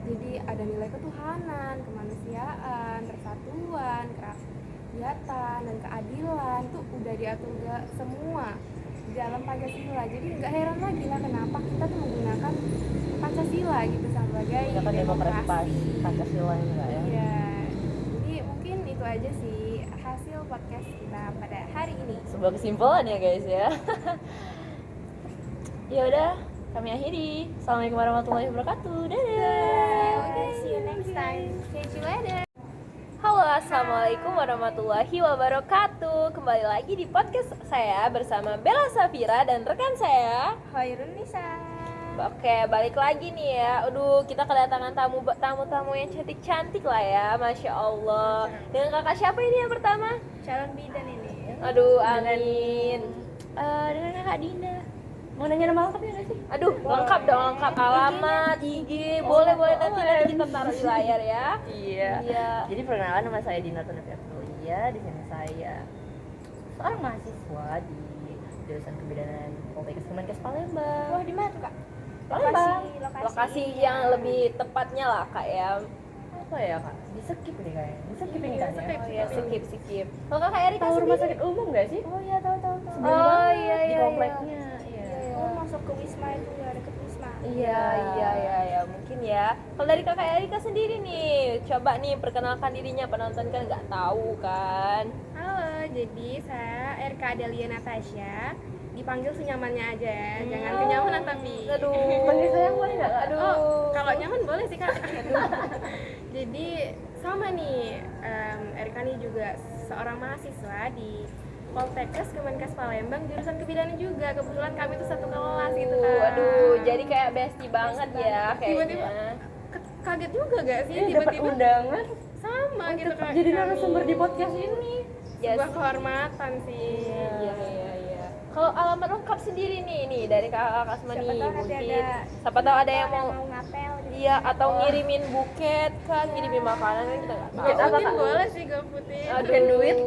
Jadi ada nilai ketuhanan, kemanusiaan, persatuan, kerakyatan, dan keadilan itu udah diatur semua di dalam Pancasila. Jadi nggak heran lagi lah kenapa kita tuh menggunakan Pancasila gitu sebagai Menggunakan demokrasi demokrasi. Pancasila ini enggak ya? Iya. Jadi mungkin itu aja sih hasil podcast kita pada hari ini. Sebuah kesimpulan ya guys ya. Ya udah, kami akhiri. Assalamualaikum warahmatullahi wabarakatuh. Dadah. Okay, see you next time. Catch you later. Halo, assalamualaikum warahmatullahi wabarakatuh. Kembali lagi di podcast saya bersama Bella Safira dan rekan saya. Hoirun Nisa. Oke, balik lagi nih ya. Aduh, kita kedatangan tamu-tamu yang cantik-cantik lah ya, masya Allah. Dengan kakak siapa ini yang pertama? Calon bidan ini. Aduh, amin. Dengan kakak Dinda. Mau nanya nama lengkapnya nggak sih? Aduh, lengkap dong, lengkap alamat, IG, boleh nanti kita taruh di layar ya. Iya. Iya. Jadi perkenalan, nama saya Dina Tunafiatulia. Di sini saya seorang mahasiswa di jurusan kebidanan Poltekkes Kemenkes Palembang. Wah, di mana tuh, Kak? Palembang. Lokasi. Lokasi yang lebih tepatnya lah kak ya. Apa ya kak? Di skip nih kayaknya. Di skip ini kan ya? skip. Oh iya, skip. Kalau kakak Erika Tahu rumah sendiri? sakit umum nggak sih? Oh iya, tahu. Sebelum Oh, banget, iya, di iya, kompleknya. Iya. Oh, masuk ke Wisma itu ya, deket Wisma. Iya, mungkin ya. Kalau dari kakak Erika sendiri nih, coba nih perkenalkan dirinya, penonton kan nggak tahu kan. Halo, jadi saya RK Adelia Natasha. Dipanggil senyamannya aja, jangan kenyamanan tapi. Aduh. Panggil sayang boleh nggak kak? Aduh. Oh, kalau nyaman boleh sih kak. Jadi sama nih, RK ini juga seorang mahasiswa di Poltekkes Kemenkes Palembang, jurusan kebidanan juga. Kebetulan kami tuh satu kelas gitu kan. Aduh, jadi kayak bestie banget ya Tiba-tiba kayaknya. kaget juga gak sih Ini dapat tiba-tiba undangan sama gitu untuk kan. jadi narasumber di podcast ini. Sebuah kehormatan sih. Iya. Kalau alamat lengkap sendiri nih dari kakak semua Siapa nih tahu nanti mungkin. ada- Siapa tahu ada yang mau ngapel gitu. iya atau ngirimin buket kan, ngirimin makanan kan kita nggak Bukan tahu. apa, mungkin Kak? boleh sih gue putih. Aduh. Duit?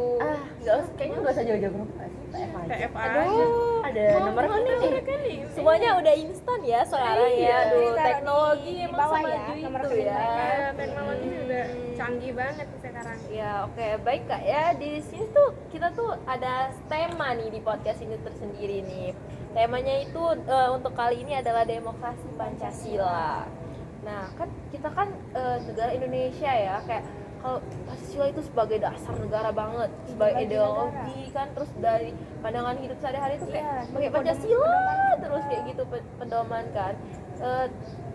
Nggak usah, kayaknya nggak usah jauh-jauh bro. TF aja. TF aja. Aduh, Ada nomor Mana kita nih. rekening? semuanya udah instan ya sekarang Iya. ya. Aduh, Jadi taruh teknologi di emang bawah semaju ya, nomor itu rekening ya. mereka. Ya, teknologi udah canggih banget sih sekarang. Ya oke, baik kak ya. Di sini tuh kita tuh ada tema nih di podcast ini tersendiri nih. Temanya itu untuk kali ini adalah demokrasi Pancasila. Nah kan kita kan negara Indonesia ya, kayak kalau Pancasila itu sebagai dasar negara banget, sebagai Ideologi ideologi kan, terus dari pandangan hidup sehari-hari tuh kayak Iya, pakai pedoman- Pancasila pedoman terus kayak gitu pedoman kan.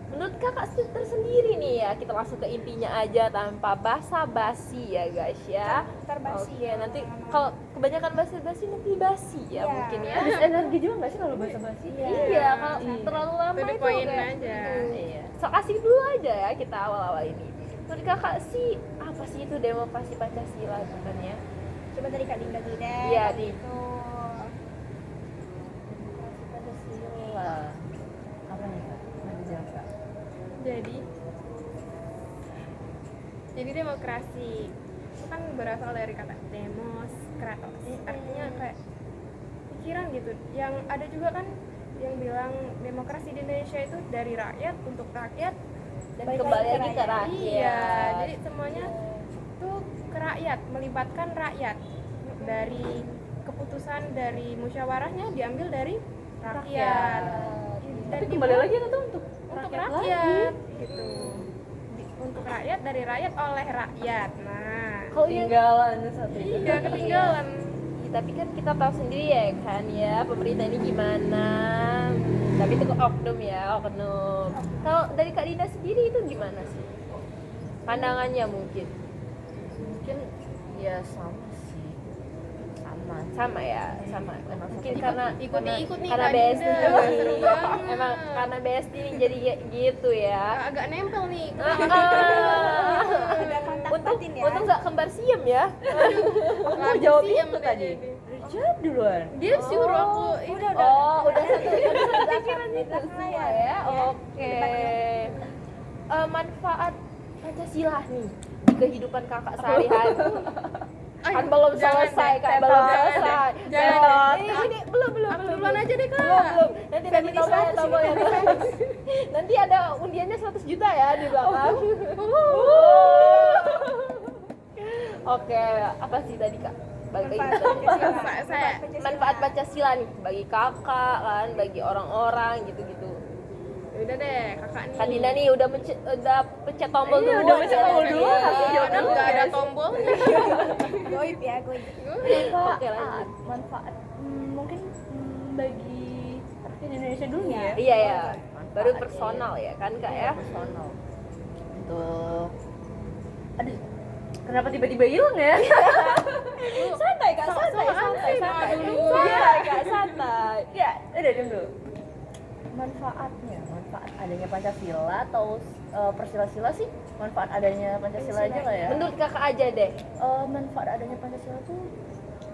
Menurut kakak tersendiri nih ya, kita langsung ke intinya aja tanpa basa-basi ya guys ya. Terbasi. Oke, nanti kalau kebanyakan basa-basi nanti basi ya Iya. mungkin ya. Habis energi juga nggak sih kalau bahasa basi? Iya, kalau Iya. terlalu lama To the itu point kayak aja. Iya. So asik dulu aja ya kita awal-awal ini. Menurut kakak sih apa sih itu demokrasi Pancasila itu kan ya? Coba dari Kak Dinda dulu deh. Iya, Tadi Din. itu. Demokrasi Pancasila. Apa nih kak? Mau dijawab kak? Jadi demokrasi itu kan berasal dari kata demos, kratos. Artinya kayak pikiran gitu. Yang ada juga kan yang bilang demokrasi di Indonesia itu dari rakyat untuk rakyat. Dan Balik kembali lagi ke lagi ke rakyat. rakyat. Iya, jadi semuanya tuh ke rakyat, melibatkan rakyat. Dari keputusan dari musyawarahnya diambil dari rakyat. Tapi kembali lagi itu untuk rakyat gitu. Untuk rakyat, dari rakyat, oleh rakyat. Nah, Kalau yang Ketinggalan satu. iya ketinggalan. tapi kan kita tahu sendiri ya kan ya pemerintah ini gimana. Tapi itu oknum ya, oknum. Kalau dari Kak Dinda sendiri itu gimana sih? Pandangannya mungkin Mungkin ya sama sih. sama ya, sama. Mungkin karena Ikut nih karena Kak bestie Dinda, nih. seru banget. Emang karena bestie nih jadi gitu ya. Agak nempel nih. Ada kontak Untung batin ya. untung nggak kembar siem ya. Aku mau jawab itu tadi. Jawab duluan. Dia suruh aku Udah. Oh, udah satu pikiran itu semua ya. Oke. Manfaat Pancasila nih di kehidupan kakak sehari-hari. Ay, Kan belum jangan selesai deh. kak, belum Jangan selesai. deh. Jangan deh. Ini belum. Aku duluan aja deh, Kak. Belum. Nanti Feminisasi tombol ya. Nanti ada undiannya 100 juta ya di belakang. Oke, apa sih tadi kak? Bagi Manfaat Pancasila. manfaat Pancasila nih bagi kakak kan, bagi orang-orang gitu-gitu. Udah deh, kakak nih. Kak Dinda nih udah pencet tombol Iya, dulu. udah pencet tombol dulu, Iya. tapi Padahal nggak ada tombolnya. Goib ya, goib. Oke, lanjut. Manfaat mungkin bagi rakyat Indonesia dulu ya. Iya ya, baru personal ya kan kak ya. Personal. Untuk aduh, kenapa tiba-tiba hilang ya? Santai kak, santai. Iya kak, santai. Ya, udah diam dulu. Manfaat adanya Pancasila atau Persila-sila sih? Manfaat adanya Pancasila aja lah ya. Menurut kakak aja deh. Manfaat adanya Pancasila tuh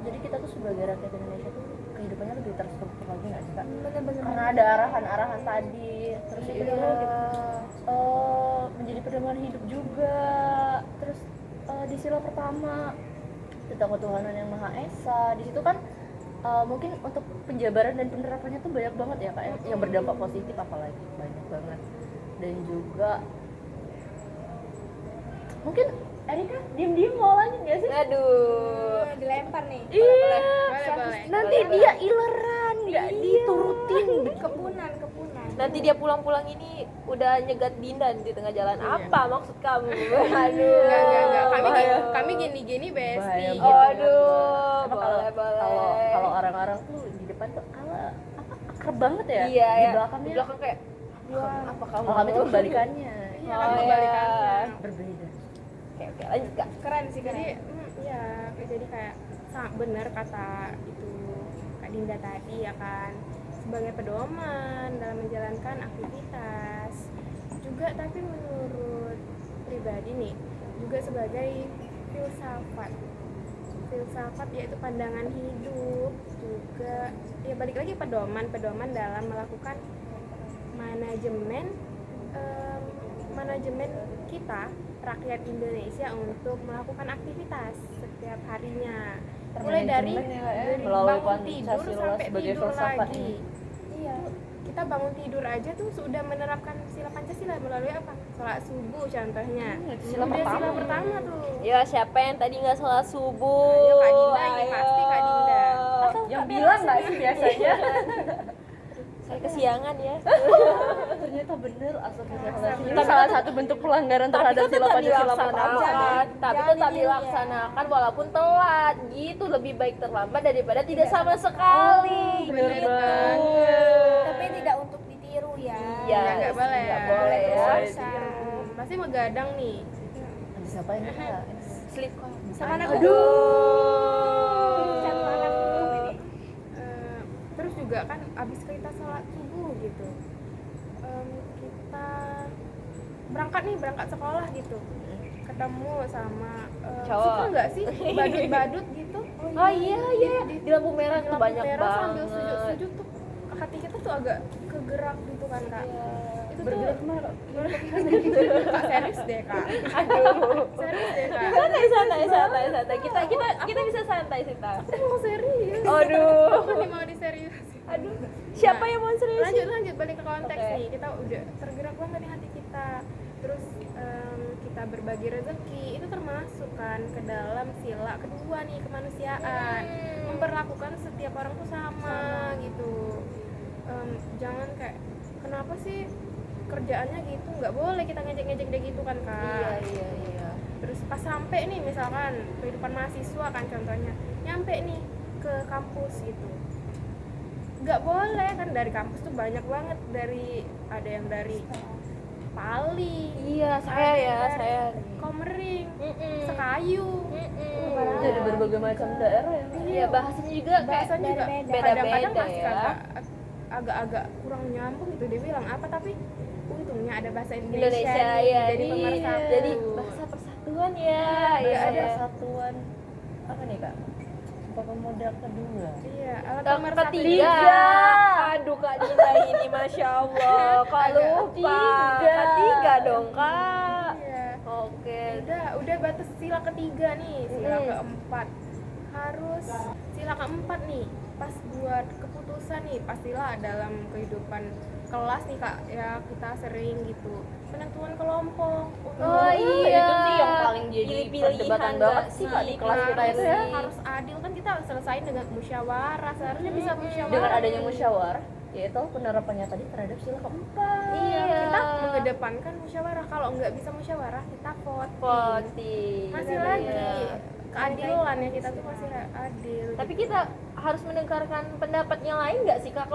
jadi kita tuh sebagai rakyat Indonesia tuh kehidupannya lebih terstruktur lagi nggak sih kak? Karena ada arahan-arahan tadi, terus itu menjadi pedoman hidup juga. Terus di sila pertama tentang ketuhanan yang Maha Esa, di situ kan mungkin untuk penjabaran dan penerapannya tuh banyak banget ya kak ya, yang berdampak positif apalagi banyak banget. Dan juga mungkin Erika diem-diem mau lanjut nggak sih? Aduh. Dilempar nih. Iya, Boleh. nanti dia ileran nggak diturutin. Kepunan. Nanti dia pulang-pulang ini udah nyegat Dinda di tengah jalan. Iya. Apa maksud kamu? Aduh. Enggak. Bahaya. Kami gini-gini besti Bahaya, gitu. bahaya. Aduh, Apa kalau boleh. kalau orang-orang tuh di depan tuh akrab banget ya. Iya Di ya. belakangnya. Di belakang kayak apa kamu? Kalau kami tuh kebalikannya. Iya, Oh, kan iya. kebalikannya. Berbeda. Oke, lanjut kak. Keren sih, Jadi, keren. ya, jadi kayak benar kata itu Kak Dinda tadi ya kan, sebagai pedoman dalam menjalankan aktivitas juga, tapi menurut pribadi nih juga sebagai filsafat yaitu pandangan hidup juga, ya balik lagi pedoman dalam melakukan manajemen kita rakyat Indonesia untuk melakukan aktivitas setiap harinya, mulai dari Termanajemen ya, Kak, ya? Melalui bangun tidur Pancasila sampai sebagai tidur filsafat lagi. ini. Iya, kita bangun tidur aja tuh sudah menerapkan sila Pancasila melalui apa? Sholat subuh contohnya. Sila Udah pertama. sila pertama tuh. Ya, siapa yang tadi nggak sholat subuh? Ayo, Kak Dinda, ini Ayo. pasti Kak Dinda. Yang bilang nggak sih biasanya? Saya kesiangan ya. Ternyata bener Astagfirullahaladzim. itu salah satu bentuk pelanggaran terhadap sila Pancasila pertama. Tapi tetap dilaksanakan walaupun telat. Gitu, lebih baik terlambat daripada tidak sama sekali. Bener Bener banget. Tapi tidak untuk ditiru ya. Iya, Ya, nggak boleh nggak ya. boleh ya. Berdosa. Masih megadang nih. Habis ngapain kak? Sleep kok. Sama anak Aduh. Satu anak hukum ini. Terus juga kan abis kita sholat subuh gitu, kita berangkat sekolah gitu, ketemu sama Cowok. suka nggak sih badut-badut gitu. Oh iya, di lampu merah Di tuh lampu banyak merah sambil banget. sujud-sujud tuh hati kita tuh agak kegerak gitu kan kak. Itu tuh Bergerak kemana kak? kak serius deh kak. Aduh. Serius deh kak. Santai. Kita bisa santai sih, Ta. Aku mau serius. Aduh. Aku nih mau diserius. Aduh. Siapa yang mau serius? Lanjut balik ke konteks Oke. nih, kita udah tergerak banget nih hati kita, terus kita berbagi rezeki itu termasuk kan ke dalam sila kedua nih, kemanusiaan, memperlakukan setiap orang tuh sama gitu. Jangan kayak kenapa sih kerjaannya gitu, nggak boleh kita ngejek-ngejek deh gitu kan kak. Iya. Terus pas sampai nih misalkan kehidupan mahasiswa kan contohnya, nyampe nih ke kampus gitu, nggak boleh kan, dari kampus tuh banyak banget, ada yang dari Pali, Iya, saya. Komering, Mm-mm. Sekayu, Dari berbagai macam daerah ya kak? Iya, bahasanya juga kayak bahasanya juga beda-beda. kadang-kadang Beda-beda masih ya. agak-agak kurang nyambung gitu dia bilang apa, tapi untungnya ada bahasa Indonesia nih, ya, jadi pemersatu. jadi bahasa persatuan ya. Iya, Iya, ada persatuan apa nih kak? Sumpah Pemuda kedua. Iya, alat Yang pemersatu. ketiga. Aduh Kak Dinda ini Masya Allah. Kak lupa. Ketiga. Ketiga dong Kak. Iya. Oke. udah batas sila ketiga nih, sila keempat harus sila keempat nih pas buat keputusan nih, pastilah dalam kehidupan kelas nih Kak ya, kita sering gitu penentuan kelompok. Oh iya, itu sih yang paling jadi Pilih-pilihan perdebatan nggak banget sih Kak di sih? kelas kita itu ya. harus adil kan, kita selesain dengan musyawarah, seharusnya bisa musyawarah. Dengan adanya musyawarah, yaitu penerapannya tadi terhadap sila keempat. Iya. Kita mengedepankan musyawarah, kalau nggak bisa musyawarah kita voting. Voting. Masih Iya. lagi keadilan ya, kita tuh masih adil. Tapi kita harus mendengarkan pendapatnya lain nggak sih Kak?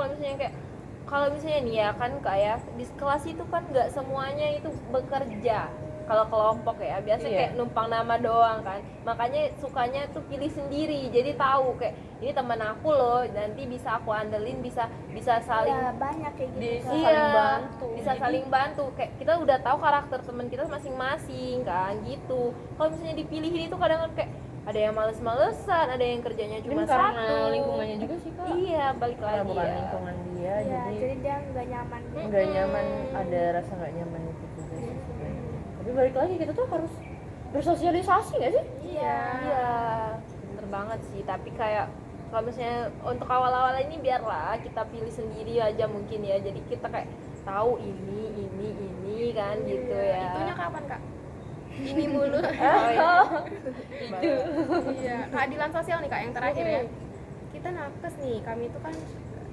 Kalau misalnya nih ya kan kayak di kelas itu kan nggak semuanya itu bekerja. Kalau kelompok ya biasa Iya. kayak numpang nama doang kan, makanya sukanya tuh pilih sendiri, jadi tahu kayak ini teman aku loh, nanti bisa aku andelin, bisa saling Ya banyak kayak gitu. Bisa Kak. saling bantu. bisa Jadi- saling bantu, kayak kita udah tahu karakter teman kita masing-masing kan gitu. Kalau misalnya dipilihin itu kadang kayak ada yang males-malesan, ada yang kerjanya cuma Mungkin karena satu. lingkungannya juga sih Kak. Iya, balik Karena lagi bukan ya. lingkungan dia, Iya, jadi jadi dia nggak nyaman. nggak nyaman, ada rasa nggak nyaman itu juga sih sebenarnya. Tapi balik lagi kita tuh harus bersosialisasi nggak sih? Iya. Iya, bener banget sih. Tapi kayak kalau misalnya untuk awal-awal ini biarlah kita pilih sendiri aja mungkin ya. Jadi kita kayak tahu ini kan gitu ya. Itunya kapan Kak? Ini mulu. Oh, iya. Itu. Iya, keadilan sosial nih Kak yang terakhir ya. Kita nakes nih, kami itu kan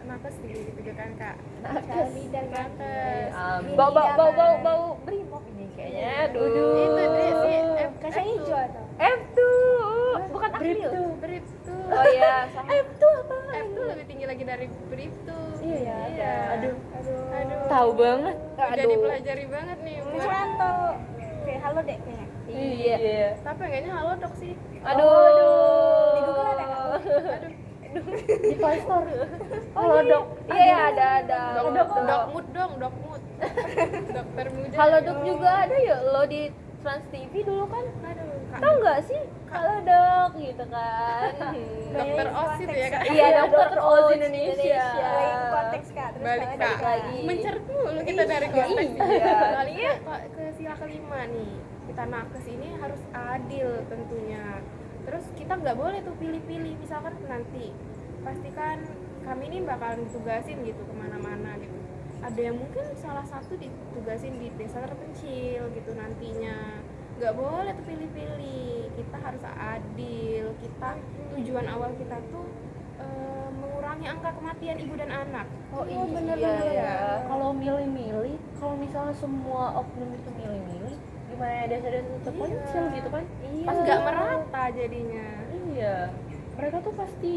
nakes gitu kan Kak. Kami dan Nakes. Bau brimob ini kayaknya. Aduh. Itu deh si Kacang hijau atau? F2. Bukan April. Brip tuh. Oh iya, sama. F tuh lebih tinggi lagi dari Brip tuh. Iya. Aduh. Aduh. Tahu banget. Udah dipelajari banget nih. Misalnya atau kayak halo dek kayaknya. Iya. Tapi enggaknya halo dok sih. Aduh. Di Google ada nggak? Aduh. Di Play Store. Halo dok. Iya ada. Dokmut dong, dokmut. Dokter muda. Halo dok juga ada ya lo di Trans TV dulu kan. Aduh, Kak. Tahu nggak sih? Halo dok gitu kan. Dokter Osit ya Kak. Iya dokter Oz Indonesia. Balik ke konteks Kak. Terus Balik Kak, Kak. lagi. Mencerut dulu kita dari konteks. Iya. Baliknya ke sila kelima nih. Kita nakes ini harus adil tentunya. Terus kita nggak boleh tuh pilih-pilih. Misalkan nanti pastikan kami ini bakalan ditugasin gitu kemana-mana gitu. Ada yang mungkin salah satu ditugasin di desa terpencil gitu nantinya. Nggak boleh tuh pilih-pilih. Kita harus adil. Kita tujuan awal kita tuh mengurangi angka kematian ibu dan anak. Oh iya bener-bener ya. Kalau milih-milih, kalau misalnya semua oknum itu milih-milih, gimana ya desa-desa terpencil gitu kan? Iya. Pas nggak merata jadinya. Iya. Mereka tuh pasti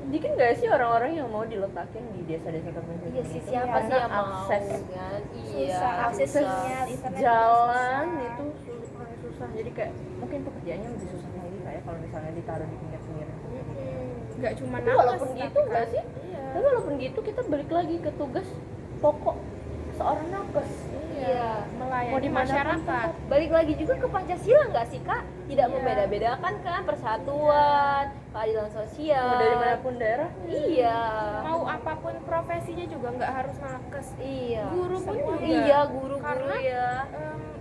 dikit nggak sih orang-orang yang mau diletakin di desa-desa terpencil? Iya sih, gitu? siapa sih Karena yang mau akses kan? Susah, akses sinyal internet jalan susah. itu susah. Jadi kayak mungkin pekerjaannya lebih susah lagi kayak kalau misalnya ditaruh di pinggir-pinggir. Nggak cuma Tapi nakes, walaupun tapi gitu nggak kan- sih? Iya. Tapi walaupun gitu kita balik lagi ke tugas pokok seorang nakes. Iya. Melayani Mau dimanapun masyarakat. Balik lagi juga ke Pancasila nggak sih kak? Tidak Iya. membeda-bedakan kan persatuan, keadilan sosial. Mau dari manapun daerah. Iya. Mau apapun profesinya juga nggak harus nakes. Iya. Guru pun juga. Iya guru-guru Karena ya.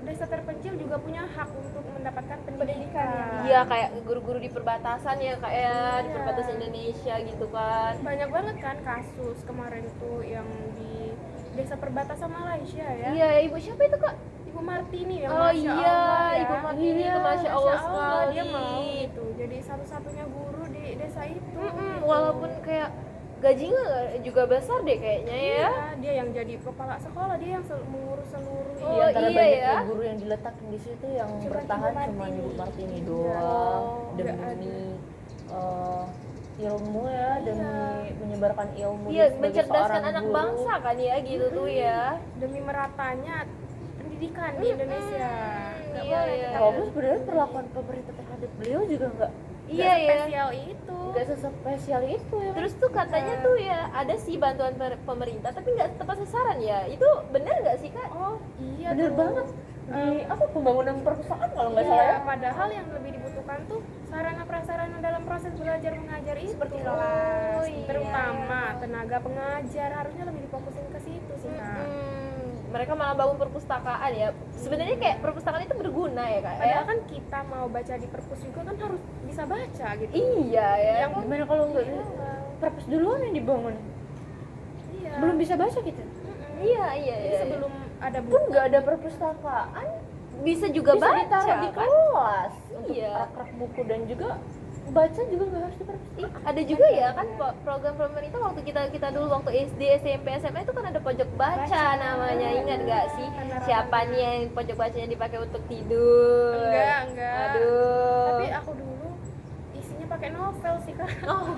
Desa terpencil juga punya hak untuk mendapatkan pendidikan. Iya kayak guru-guru di perbatasan ya kayak di perbatasan Indonesia gitu kan. Banyak banget kan kasus kemarin tuh yang di desa perbatasan Malaysia ya. Iya ibu siapa itu kak? Ibu Martini yang Oh Masya iya Allah, ya. ibu Martini Iya, itu masya Allah Masya sekali. dia mau gitu. Jadi satu-satunya guru di desa itu. Walaupun kayak gajinya juga besar deh kayaknya ya. Iya, dia yang jadi kepala sekolah, dia yang mengurus seluruh Oh, Di antara iya banyaknya ya. guru yang diletakin di situ yang Cuma bertahan Ibu cuma Martini. Ibu Martini Oh, doang nggak demi ilmu ya, demi menyebarkan ilmu Iya dia sebagai mencerdaskan seorang anak guru. bangsa kan ya gitu tuh ya. demi meratanya pendidikan di Indonesia. Nggak Iya, boleh iya. kita Walaupun sebenarnya perlakuan pemerintah terhadap beliau juga nggak Iya ya. spesial itu. sespesial itu ya. Terus tuh katanya tuh ya ada sih bantuan pemerintah tapi nggak tepat sasaran ya. Itu benar nggak sih kak? Oh iya bener tuh. banget di apa pembangunan perusahaan kalau nggak Iya, salah ya. padahal yang lebih dibutuhkan tuh sarana prasarana dalam proses belajar mengajar itu Seperti kelas, kelas, terutama tenaga pengajar harusnya lebih difokusin ke situ sih kak. mereka malah bangun perpustakaan ya. Sebenarnya kayak perpustakaan itu berguna ya kak ya. Padahal kan kita mau baca di perpus juga kan harus bisa baca gitu. Iya ya. Yang Gimana kalau nggak perpus duluan yang dibangun? iya. Belum bisa baca kita. Iya Jadi sebelum ada Pun buku nggak ada perpustakaan, bisa juga bisa baca ditaruh di kan. kelas untuk Iya. rak-rak buku, dan juga baca juga nggak harus di perpustakaan. Ada juga ya kan program pemerintah waktu kita dulu waktu SD, SMP, SMA itu kan ada pojok baca namanya, ingat nggak sih? Siapa nih yang pojok bacanya dipakai untuk tidur? enggak. Aduh. Tapi aku dulu isinya pakai novel sih kak. Oh,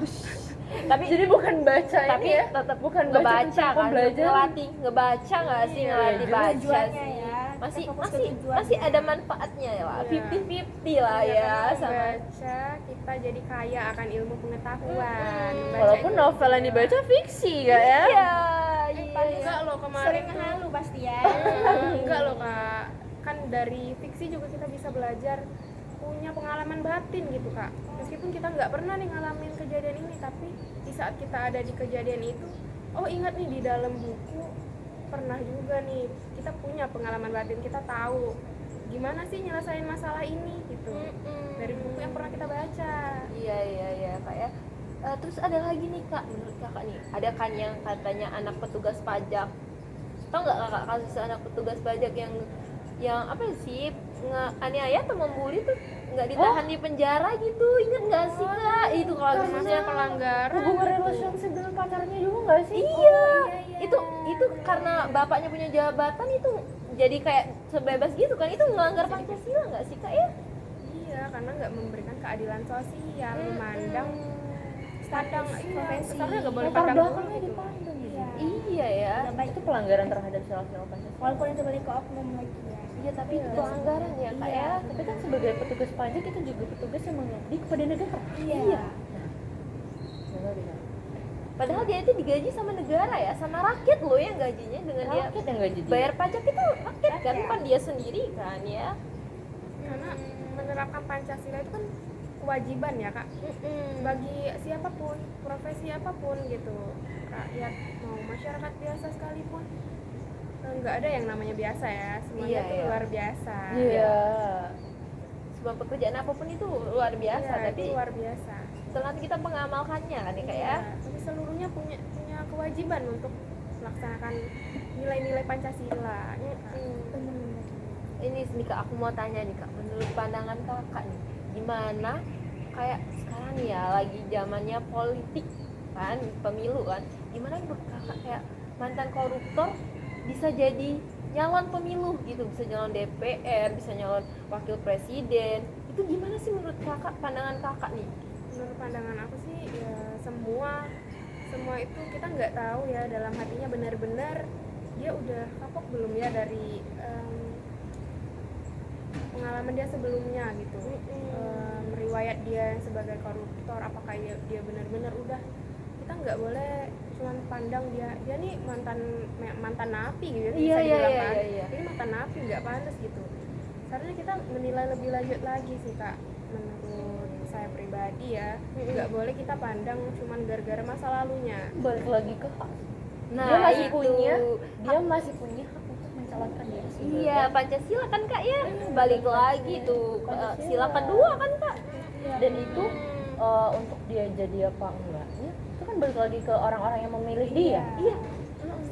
tapi Jadi bukan baca tapi ini ya, tetap bukan ngebaca baca tentang kan, pembelajaran. ngelatih ngebaca nggak sih, ngelatih juga baca tujuannya sih. ya. Masih Kita fokus ke masih tujuannya. masih ada manfaatnya ya, Iya. 50-50 lah Iya, ya karena sama. membaca kita jadi kaya akan ilmu pengetahuan. Baca Walaupun itu novel yang juga. dibaca fiksi ya. Iya, iya. Enggak loh kemarin Sering tuh. halu pasti ya. Enggak loh kak, kan dari fiksi juga kita bisa belajar punya pengalaman batin gitu kak. Meskipun kita nggak pernah nih ngalamin kejadian ini, tapi di saat kita ada di kejadian itu, oh ingat nih di dalam buku pernah juga nih kita punya pengalaman batin, kita tahu gimana sih nyelesain masalah ini gitu dari buku yang pernah kita baca. Iya kak ya. Terus ada lagi nih kak, menurut kakak nih, ada kan yang katanya anak petugas pajak. Tahu nggak kakak kasus anak petugas pajak yang apa sih aniaya atau membuli tuh nggak ditahan di penjara gitu, ingat nggak sih kak? Itu kalau Termasuk pelanggaran. Hubungan relationship dengan pacarnya juga nggak sih? Iya, itu karena bapaknya punya jabatan itu jadi kayak sebebas gitu kan, itu melanggar Pancasila nggak sih kak ya? Iya, karena nggak memberikan keadilan sosial, memandang Status profesi. Karena nggak boleh Latar pandang belakangnya bulu gitu. dipandang gitu. Iya. Iya ya. Nggak baik. Itu pelanggaran terhadap sila-sila Pancasila. Walaupun itu balik ke oknum lagi ya. Iya tapi itu pelanggaran ya kak ya. Tapi kan sebagai petugas pajak itu juga petugas yang mengabdi kepada negara. Iya. Benar ya. Padahal dia itu digaji sama negara ya, sama rakyat loh yang gajinya, dengan dia Rakyat yang nggak jadi. bayar pajak itu rakyat kan, Rakyat. bukan dia sendiri kan ya. Karena menerapkan Pancasila itu kan kewajiban ya kak, bagi siapapun, profesi apapun gitu, rakyat mau masyarakat biasa sekalipun, nggak ada yang namanya biasa ya, semuanya Iya, tuh iya. luar biasa. Iya. Sebuah pekerjaan apapun itu luar biasa, Iya, tapi itu luar biasa. setelah kita mengamalkannya kan ya kak ya. Tapi seluruhnya punya kewajiban untuk melaksanakan nilai-nilai Pancasila. Ini nih kak, aku mau tanya nih kak, menurut pandangan kakak nih, gimana kayak sekarang nih ya lagi zamannya politik kan, pemilu kan, gimana menurut kakak kayak mantan koruptor bisa jadi nyalon pemilu gitu, bisa nyalon DPR, bisa nyalon wakil presiden, itu gimana sih menurut kakak, pandangan kakak nih? Menurut pandangan aku sih ya semua itu kita nggak tahu ya dalam hatinya benar-benar dia udah kapok belum ya dari pengalaman dia sebelumnya gitu, riwayat dia sebagai koruptor, apakah dia benar-benar udah, kita nggak boleh cuman pandang dia nih mantan napi gitu ya, bisa dibilang kan. Ini mantan napi nggak pantas gitu. Seharusnya kita menilai lebih lanjut lagi sih kak, menurut saya pribadi ya, nggak boleh kita pandang cuman gara-gara masa lalunya. Balik lagi ke hak. Nah dia masih itu. masih punya hak untuk mencalonkan diri sendiri. Iya, Pancasila kan kak ya, balik lagi tuh Pancasila. sila kedua kan kak. Dan itu untuk dia jadi apa enggaknya itu kan balik lagi ke orang-orang yang memilih dia. Iya,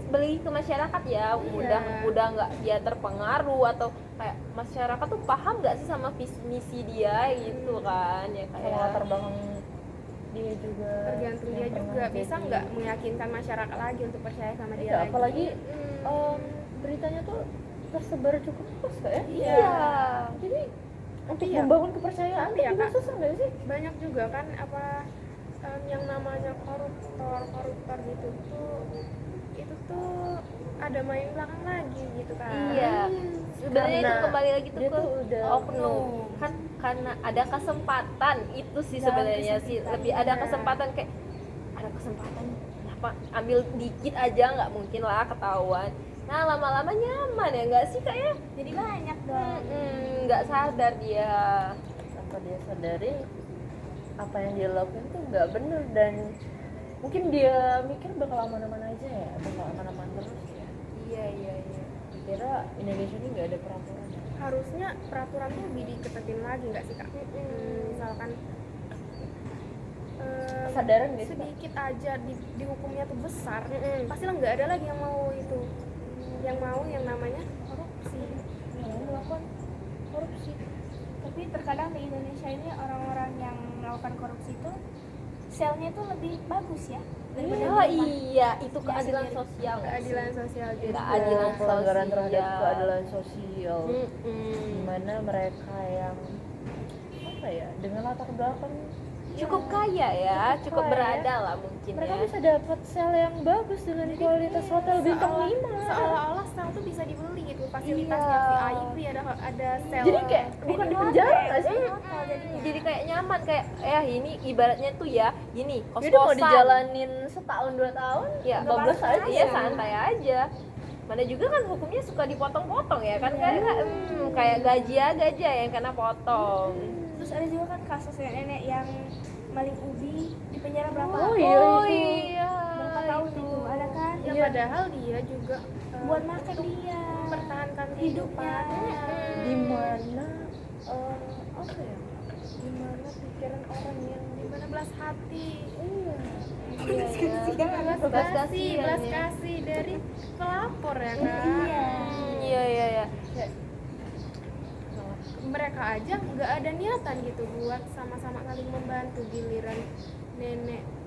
balik ke masyarakat ya, udah nggak dia terpengaruh atau kayak masyarakat tuh paham nggak sih sama visi misi dia gitu kan ya Sama kayak. latar belakang dia juga, Tergantung dia yang juga pernah bisa jadi. nggak meyakinkan masyarakat lagi untuk percaya sama dia Iya, lagi. apalagi beritanya tuh tersebar cukup luas kak ya. Iya. Jadi untuk Iya. membangun kepercayaan Tapi itu ya, juga Kak, susah nggak sih? banyak juga kan apa yang namanya koruptor gitu tuh, itu tuh ada main belakang lagi gitu kan. Iya, sebenarnya itu Karena kembali lagi tuh dia ke tuh udah oknum kan, karena ada kesempatan itu sih Dalam sebenarnya sih kesempitan. lebih ada Iya. kesempatan, kayak ada kesempatan kenapa ambil dikit aja, nggak mungkin lah ketahuan. Nah lama-lama nyaman ya nggak sih kak ya? Jadi banyak dong. Nggak sadar dia. Tanpa dia sadari apa yang dia lakukan tuh nggak bener, dan mungkin dia mikir bakal aman-aman aja ya, bakal aman-aman terus ya. Iya. kira Indonesia ini nggak ada peraturan. Harusnya peraturan tuh lebih diketetin lagi nggak sih kak? Misalkan Kesadaran nggak sih, Kak? sedikit aja dihukumnya tuh besar, pastilah nggak ada lagi yang mau itu, yang mau yang namanya korupsi. Yang melakukan korupsi. Tapi terkadang di Indonesia ini orang-orang yang melakukan korupsi itu selnya itu lebih bagus ya daripada Oh di rumah. iya, itu keadilan sendiri. sosial. Keadilan sosial gitu. Keadilan Pelanggaran sosial. terhadap keadilan sosial. Mm-mm. Dimana mereka yang apa ya, dengan latar belakang Cukup kaya ya, cukup kaya. berada lah mungkin mereka ya. bisa dapat sel yang bagus dengan kualitas hotel bintang 5. Seolah-olah sel tuh bisa dibeli gitu fasilitasnya, Iya. VIP ada sel. Jadi kayak bukan di penjara nggak sih? Jadi kayak nyaman, kayak ini ibaratnya tuh ya gini, Jadi mau kos-kosan. dijalanin setahun 2 tahun, Ya, bablas aja. Iya, santai aja. Mana juga kan hukumnya suka dipotong-potong ya kan, kayak gaji aja yang kena potong. Terus ada juga kan kasus nenek yang maling ubi di penjara berapa Oh iya, Oh itu. iya. berapa tahun itu ada kan Ya Iya. padahal dia juga buat makan dia mempertahankan hidupnya. kehidupannya. Di mana apa ya? Di mana pikiran orang yang Di mana belas hati. iya. Belas kasihan ya. kasih dari pelapor ya kan. Iya. Kayak Mereka aja nggak ada niatan gitu buat sama-sama saling membantu, giliran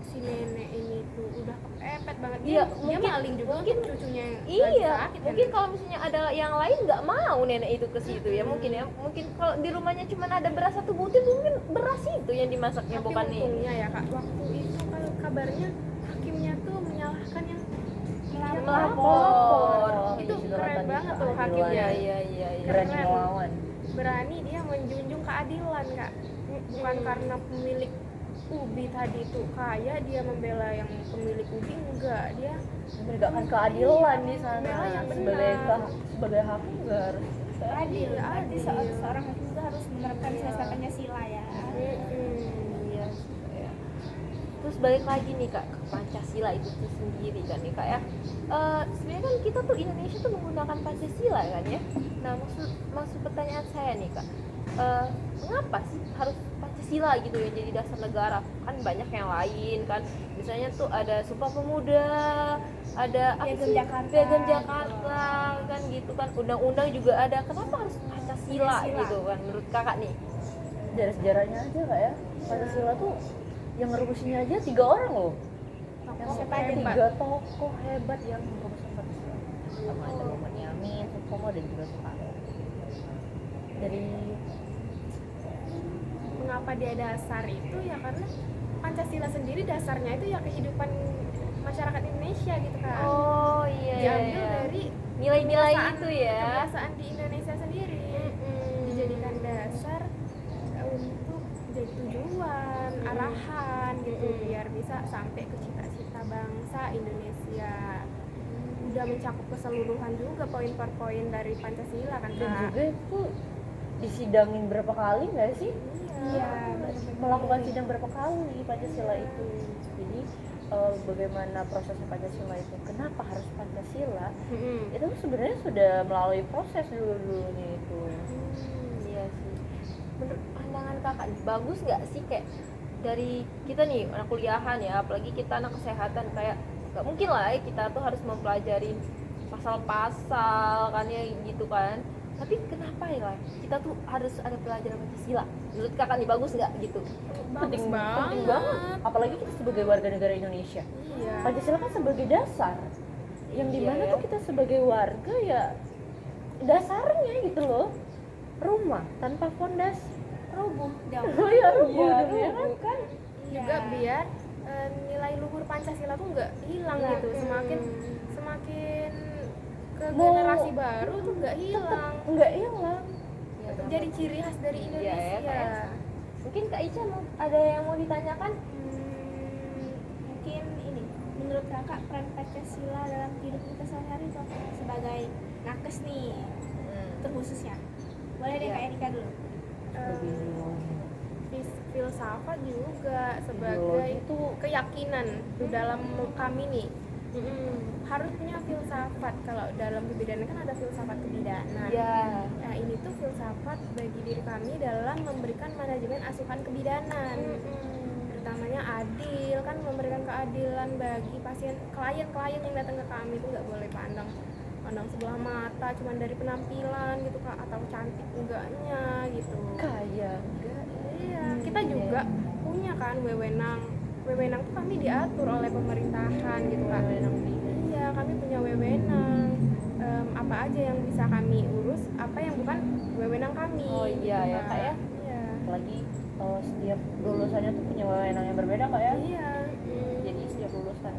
si nenek ini tuh udah kepepet banget. Iya, Dia mungkin- maling juga mungkin- untuk cucunya yang lagi Iya, sakit kan. mungkin kalau misalnya ada yang lain nggak mau nenek itu ke situ ya, mungkin kalau di rumahnya cuma ada beras 1 butir, mungkin beras itu yang dimasaknya, Tapi bukan nih. untungnya ya kak, waktu itu kalau kabarnya hakimnya tuh menyalahkan yang Melapor. Itu Di keren Selatan banget tuh keadilan. hakimnya. Iya. berani Keren. melawan. Berani dia menjunjung keadilan kak, bukan karena pemilik ubi tadi itu kaya dia membela yang pemilik ubi, enggak, dia Menegakkan keadilan di sana. Bela yang Sebagai hakim nggak harus adil berarti Adil. seorang hakim juga harus menerapkan sila Pancasila ya. Iya. Ya. Terus balik lagi nih kak ke Pancasila itu tuh sendiri kan nih kak ya. Sebenarnya kan kita tuh Indonesia tuh menggunakan Pancasila kan ya. Nah maksud pertanyaan saya nih kak, mengapa sih harus Pancasila gitu yang jadi dasar negara? Kan banyak yang lain kan, misalnya tuh ada Sumpah Pemuda, ada apa Piagam sih? Jakarta, Piagam Jakarta kan gitu kan, undang-undang juga ada. Kenapa harus Pancasila gitu kan menurut kakak nih? dari sejarahnya aja kak ya. Pancasila tuh yang ngerubusinnya aja 3 orang loh. Yang Siapa yang 3 tokoh hebat yang merumuskan Pancasila. Sama ada Muhammad Yamin, Supomo dan juga Soekarno. Dari mengapa dia dasar itu ya karena Pancasila sendiri dasarnya itu ya kehidupan masyarakat Indonesia gitu kan. Oh iya. Diambil dari nilai-nilai kebiasaan- itu ya. kebiasaan di Indonesia sendiri, dijadikan dasar untuk jadi tujuan, arahan gitu, biar bisa sampai ke cita-cita bangsa Indonesia. Udah mencakup keseluruhan juga poin per poin dari Pancasila kan dan Kak? juga itu disidangin berapa kali nggak sih? Iya. Melakukan sidang berapa kali Pancasila itu. Jadi bagaimana prosesnya Pancasila itu? Kenapa harus Pancasila? Mm-mm. Itu sebenarnya sudah melalui proses dulunya itu. Iya sih. Menurut pandangan kakak nih, bagus nggak sih kayak dari kita nih anak kuliahan ya, apalagi kita anak kesehatan, kayak nggak mungkin lah ya kita tuh harus mempelajari pasal-pasal kan ya gitu kan. Tapi kenapa ya lah kita tuh harus ada pelajaran Pancasila? Menurut kakak nih bagus nggak gitu? Bagus Penting banget. banget. Apalagi kita sebagai warga negara Indonesia. Iya. Pancasila kan sebagai dasar. Yang dimana Iya, ya. tuh kita sebagai warga ya dasarnya gitu loh. Rumah tanpa fondasi. Rubuh jauh. Oh ya rubuh Iya, dong, ya kan? rubuh kan? Juga biar nilai luhur Pancasila tuh nggak hilang Nggak. gitu, semakin ke Mau- generasi baru tuh nggak hilang, Enggak hilang. Iya, jadi ciri khas dari Iya, Indonesia. ya, Kak, ya. Mungkin Kak Ica ada yang mau ditanyakan? Mungkin ini menurut kakak peran Pancasila dalam hidup kita sehari-hari itu apa? Sebagai nakes nih terkhususnya. Boleh deh Iya. Kak Erika dulu. Filsafat juga sebagai Ideologi itu keyakinan di dalam kami nih, Harus punya filsafat. Kalau dalam kebidanan kan ada filsafat kebidanan. Ya. Nah ini tuh filsafat bagi diri kami dalam memberikan manajemen asupan kebidanan. Pertamanya adil, kan memberikan keadilan bagi klien yang datang ke kami itu nggak boleh pandang sebelah mata cuman dari penampilan gitu Kak, atau cantik enggaknya gitu. Kaya enggak? Iya, kita juga punya kan wewenang tuh kami diatur oleh pemerintahan gitu Kak. Iya, kami punya wewenang. Apa aja yang bisa kami urus, apa yang bukan wewenang kami. Oh iya gitu, ya Kak ya. Iya. Apalagi setiap lulusannya tuh punya wewenang yang berbeda Kak ya. Iya. Jadi setiap lulusan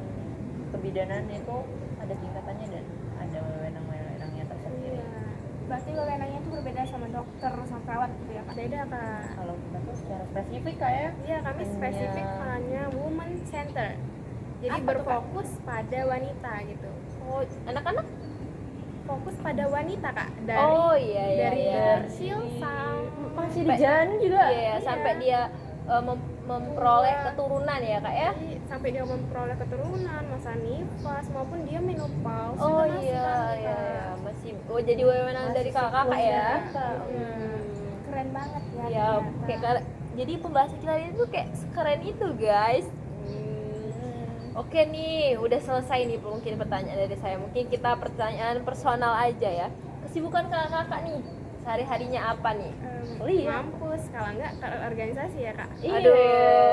kebidanan itu ada tingkatannya dan ada wewenang-wewenangnya tersendiri. Iya. Berarti wewenangnya itu berbeda sama dokter, sama perawat gitu ya Kak? Beda Kak. Kalau kita tuh secara spesifik Kak ya. Iya, kami spesifik hanya woman center. Jadi Apa tuh, berfokus pada wanita gitu. Oh, anak-anak? Fokus pada wanita Kak. Oh iya iya dari iya. kecil Masih di jalan juga. Iya, sampai dia memperoleh keturunan ya Kak ya. sampai dia memperoleh keturunan, masa nifas maupun dia menopause. Oh itu masih iya kan, iya Kak. masih jadi wewenang dari kakak ya. Keren banget ya. Ya, ternyata. kayak jadi pembahasan kita ini tuh kayak sekeren itu guys. Oke nih, udah selesai nih mungkin pertanyaan dari saya. Mungkin kita pertanyaan personal aja ya. Kesibukan kakak nih sehari-harinya apa nih? Kuliah. Ngampus, kalau enggak ke organisasi ya Kak. Aduh,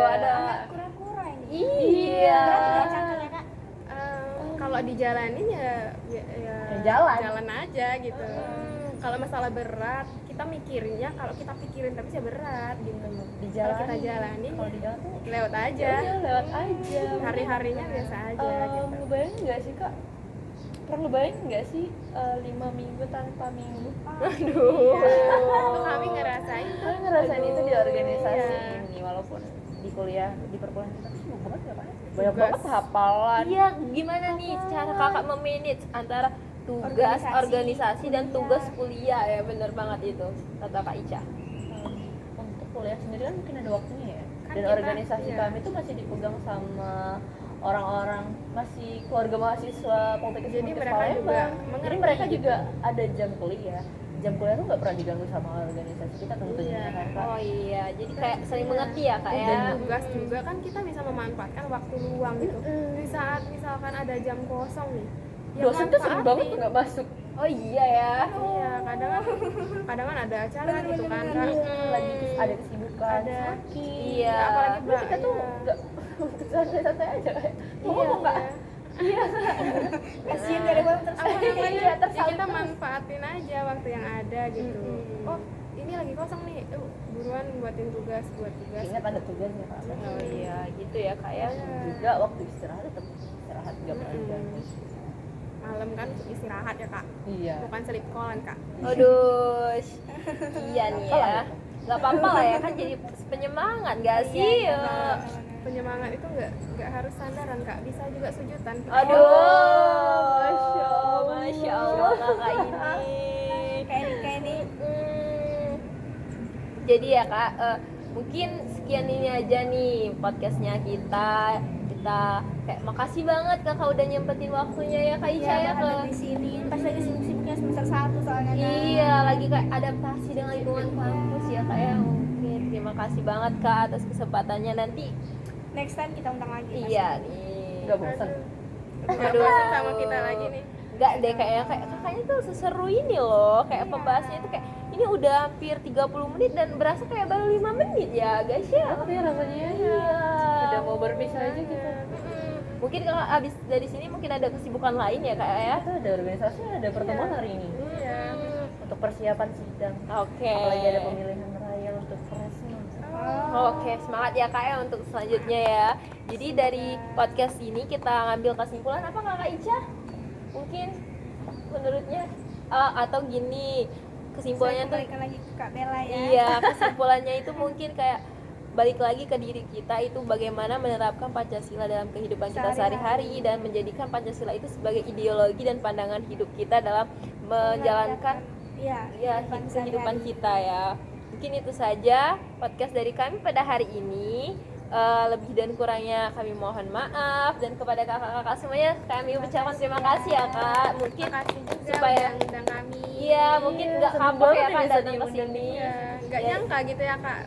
ada. Agak kura-kura ini. Iya. Berat ya contohnya Kak? Kalau dijalanin ya jalan aja gitu. Kalau masalah berat, kita mikirnya kalau kita pikirin tapi ya berat gitu. Di Kalau jalan. kita jalanin Kalau di jalan tuh lewat aja. ya lewat aja. Hari-harinya biasa aja gitu. Ngebayangin nggak sih Kak? Pernah ngebayangin nggak sih 5 minggu tanpa minggu? Aduh. Itu kami ngerasain tuh. Kalian ngerasain itu di organisasi Iya. ini walaupun di kuliah di perkuliahan kita tuh sibuk banget ya Kak? Banyak Tugas. banget hafalan. Iya, gimana nih cara kakak memanage antara tugas organisasi dan tugas kuliah ya, bener banget itu kata Kak Ica. Untuk kuliah sendiri kan mungkin ada waktunya ya. Kan Dan kita- organisasi iya. kami tuh masih dipegang sama orang-orang masih keluarga mahasiswa Politeknik Jadi Universitas mereka Palembang. juga Jadi mengerti mereka gitu. juga ada jam kuliah. Jam kuliah tuh nggak pernah diganggu sama organisasi kita tentunya Iya. kan Kak. Oh iya, jadi kayak saling mengerti ya Kak ya. Dan tugas juga kan kita bisa memanfaatkan waktu luang gitu. Di saat misalkan ada jam kosong nih, ya Dosen tuh sering banget manfaatin. nggak masuk. Oh iya ya. Iya, kadang kan ada acara gitu kan Kak. Lagi ada kesibukan. Ada. sakit. Iya. Apalagi Terus kita tuh iya. nggak santai-santai aja kayak mau ngomong nggak? Kasian dari bawah terus. Apa namanya? Iya, Ya kita manfaatin aja waktu yang ada gitu. Oh, ini lagi kosong nih. Buruan buat tugas. Ingat ada tugasnya Kak. Oh iya, gitu ya Kak ya. Juga waktu istirahat tetap istirahat nggak pernah diganggu. Malam kan untuk istirahat ya Kak. Iya. Bukan sleep callan Kak. Aduh. Iya nih Apa lah ya. itu? Gak apa-apa lah ya kan jadi penyemangat gak sih? Penyemangat itu nggak harus sandaran Kak, bisa juga sujudan. Aduh. Masya Allah kakak ini. Kayak ini. Jadi ya Kak, mungkin sekian ini aja nih podcastnya kita kayak makasih banget Kakak udah nyempetin waktunya ya Kak Ica ya ke di sini. Pas lagi sibuk-sibuknya semester 1 soalnya. Kak. iya lagi kayak adaptasi dengan lingkungan kampus ya Kak ya. Oke, terima kasih banget Kak atas kesempatannya nanti. Next time kita undang lagi. Iya nih. Nggak bosan. Nggak bosan sama kita lagi nih. Enggak deh kayak kakaknya tuh seseru ini loh, kayak pembahasannya tuh kayak ini udah hampir 30 menit dan berasa kayak baru 5 menit ya guys ya. Tapi rasanya Iya. udah mau berpisah aja kita. Mungkin kakak abis dari sini mungkin ada kesibukan lain ya kak ya. Kita ada organisasi, ada pertemuan hari ini Iya. untuk persiapan sidang. Oke. Apalagi ada pemilihan raya untuk Presma. Oke, semangat ya kak ya untuk selanjutnya ya. Jadi dari podcast ini kita ngambil kesimpulan apa kakak Ica? Mungkin menurutnya atau gini kesimpulannya tuh Balikan lagi ke Kak Bella ya. iya kesimpulannya itu mungkin kayak balik lagi ke diri kita itu bagaimana menerapkan Pancasila dalam kehidupan kita sehari-hari dan menjadikan Pancasila itu sebagai ideologi dan pandangan hidup kita dalam menjalankan ya kehidupan kita ya. Mungkin itu saja podcast dari kami pada hari ini. Lebih dan kurangnya kami mohon maaf, dan kepada kakak-kakak semuanya kami ucapkan terima kasih ya kak. Mungkin Makasih juga supaya udah ngundang kami. iya mungkin nggak seneng kapok ya banget kak bisa datang ke diundang sini. Iya, nggak Ya. nyangka gitu ya kak,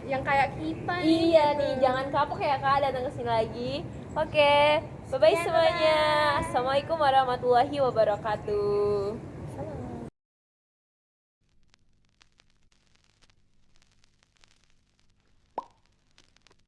yang kayak kita nih. Iya gitu. nih, jangan kapok ya kak datang ke sini lagi. Oke, bye bye Sekian, semuanya. bye-bye. Assalamualaikum warahmatullahi wabarakatuh. Salam.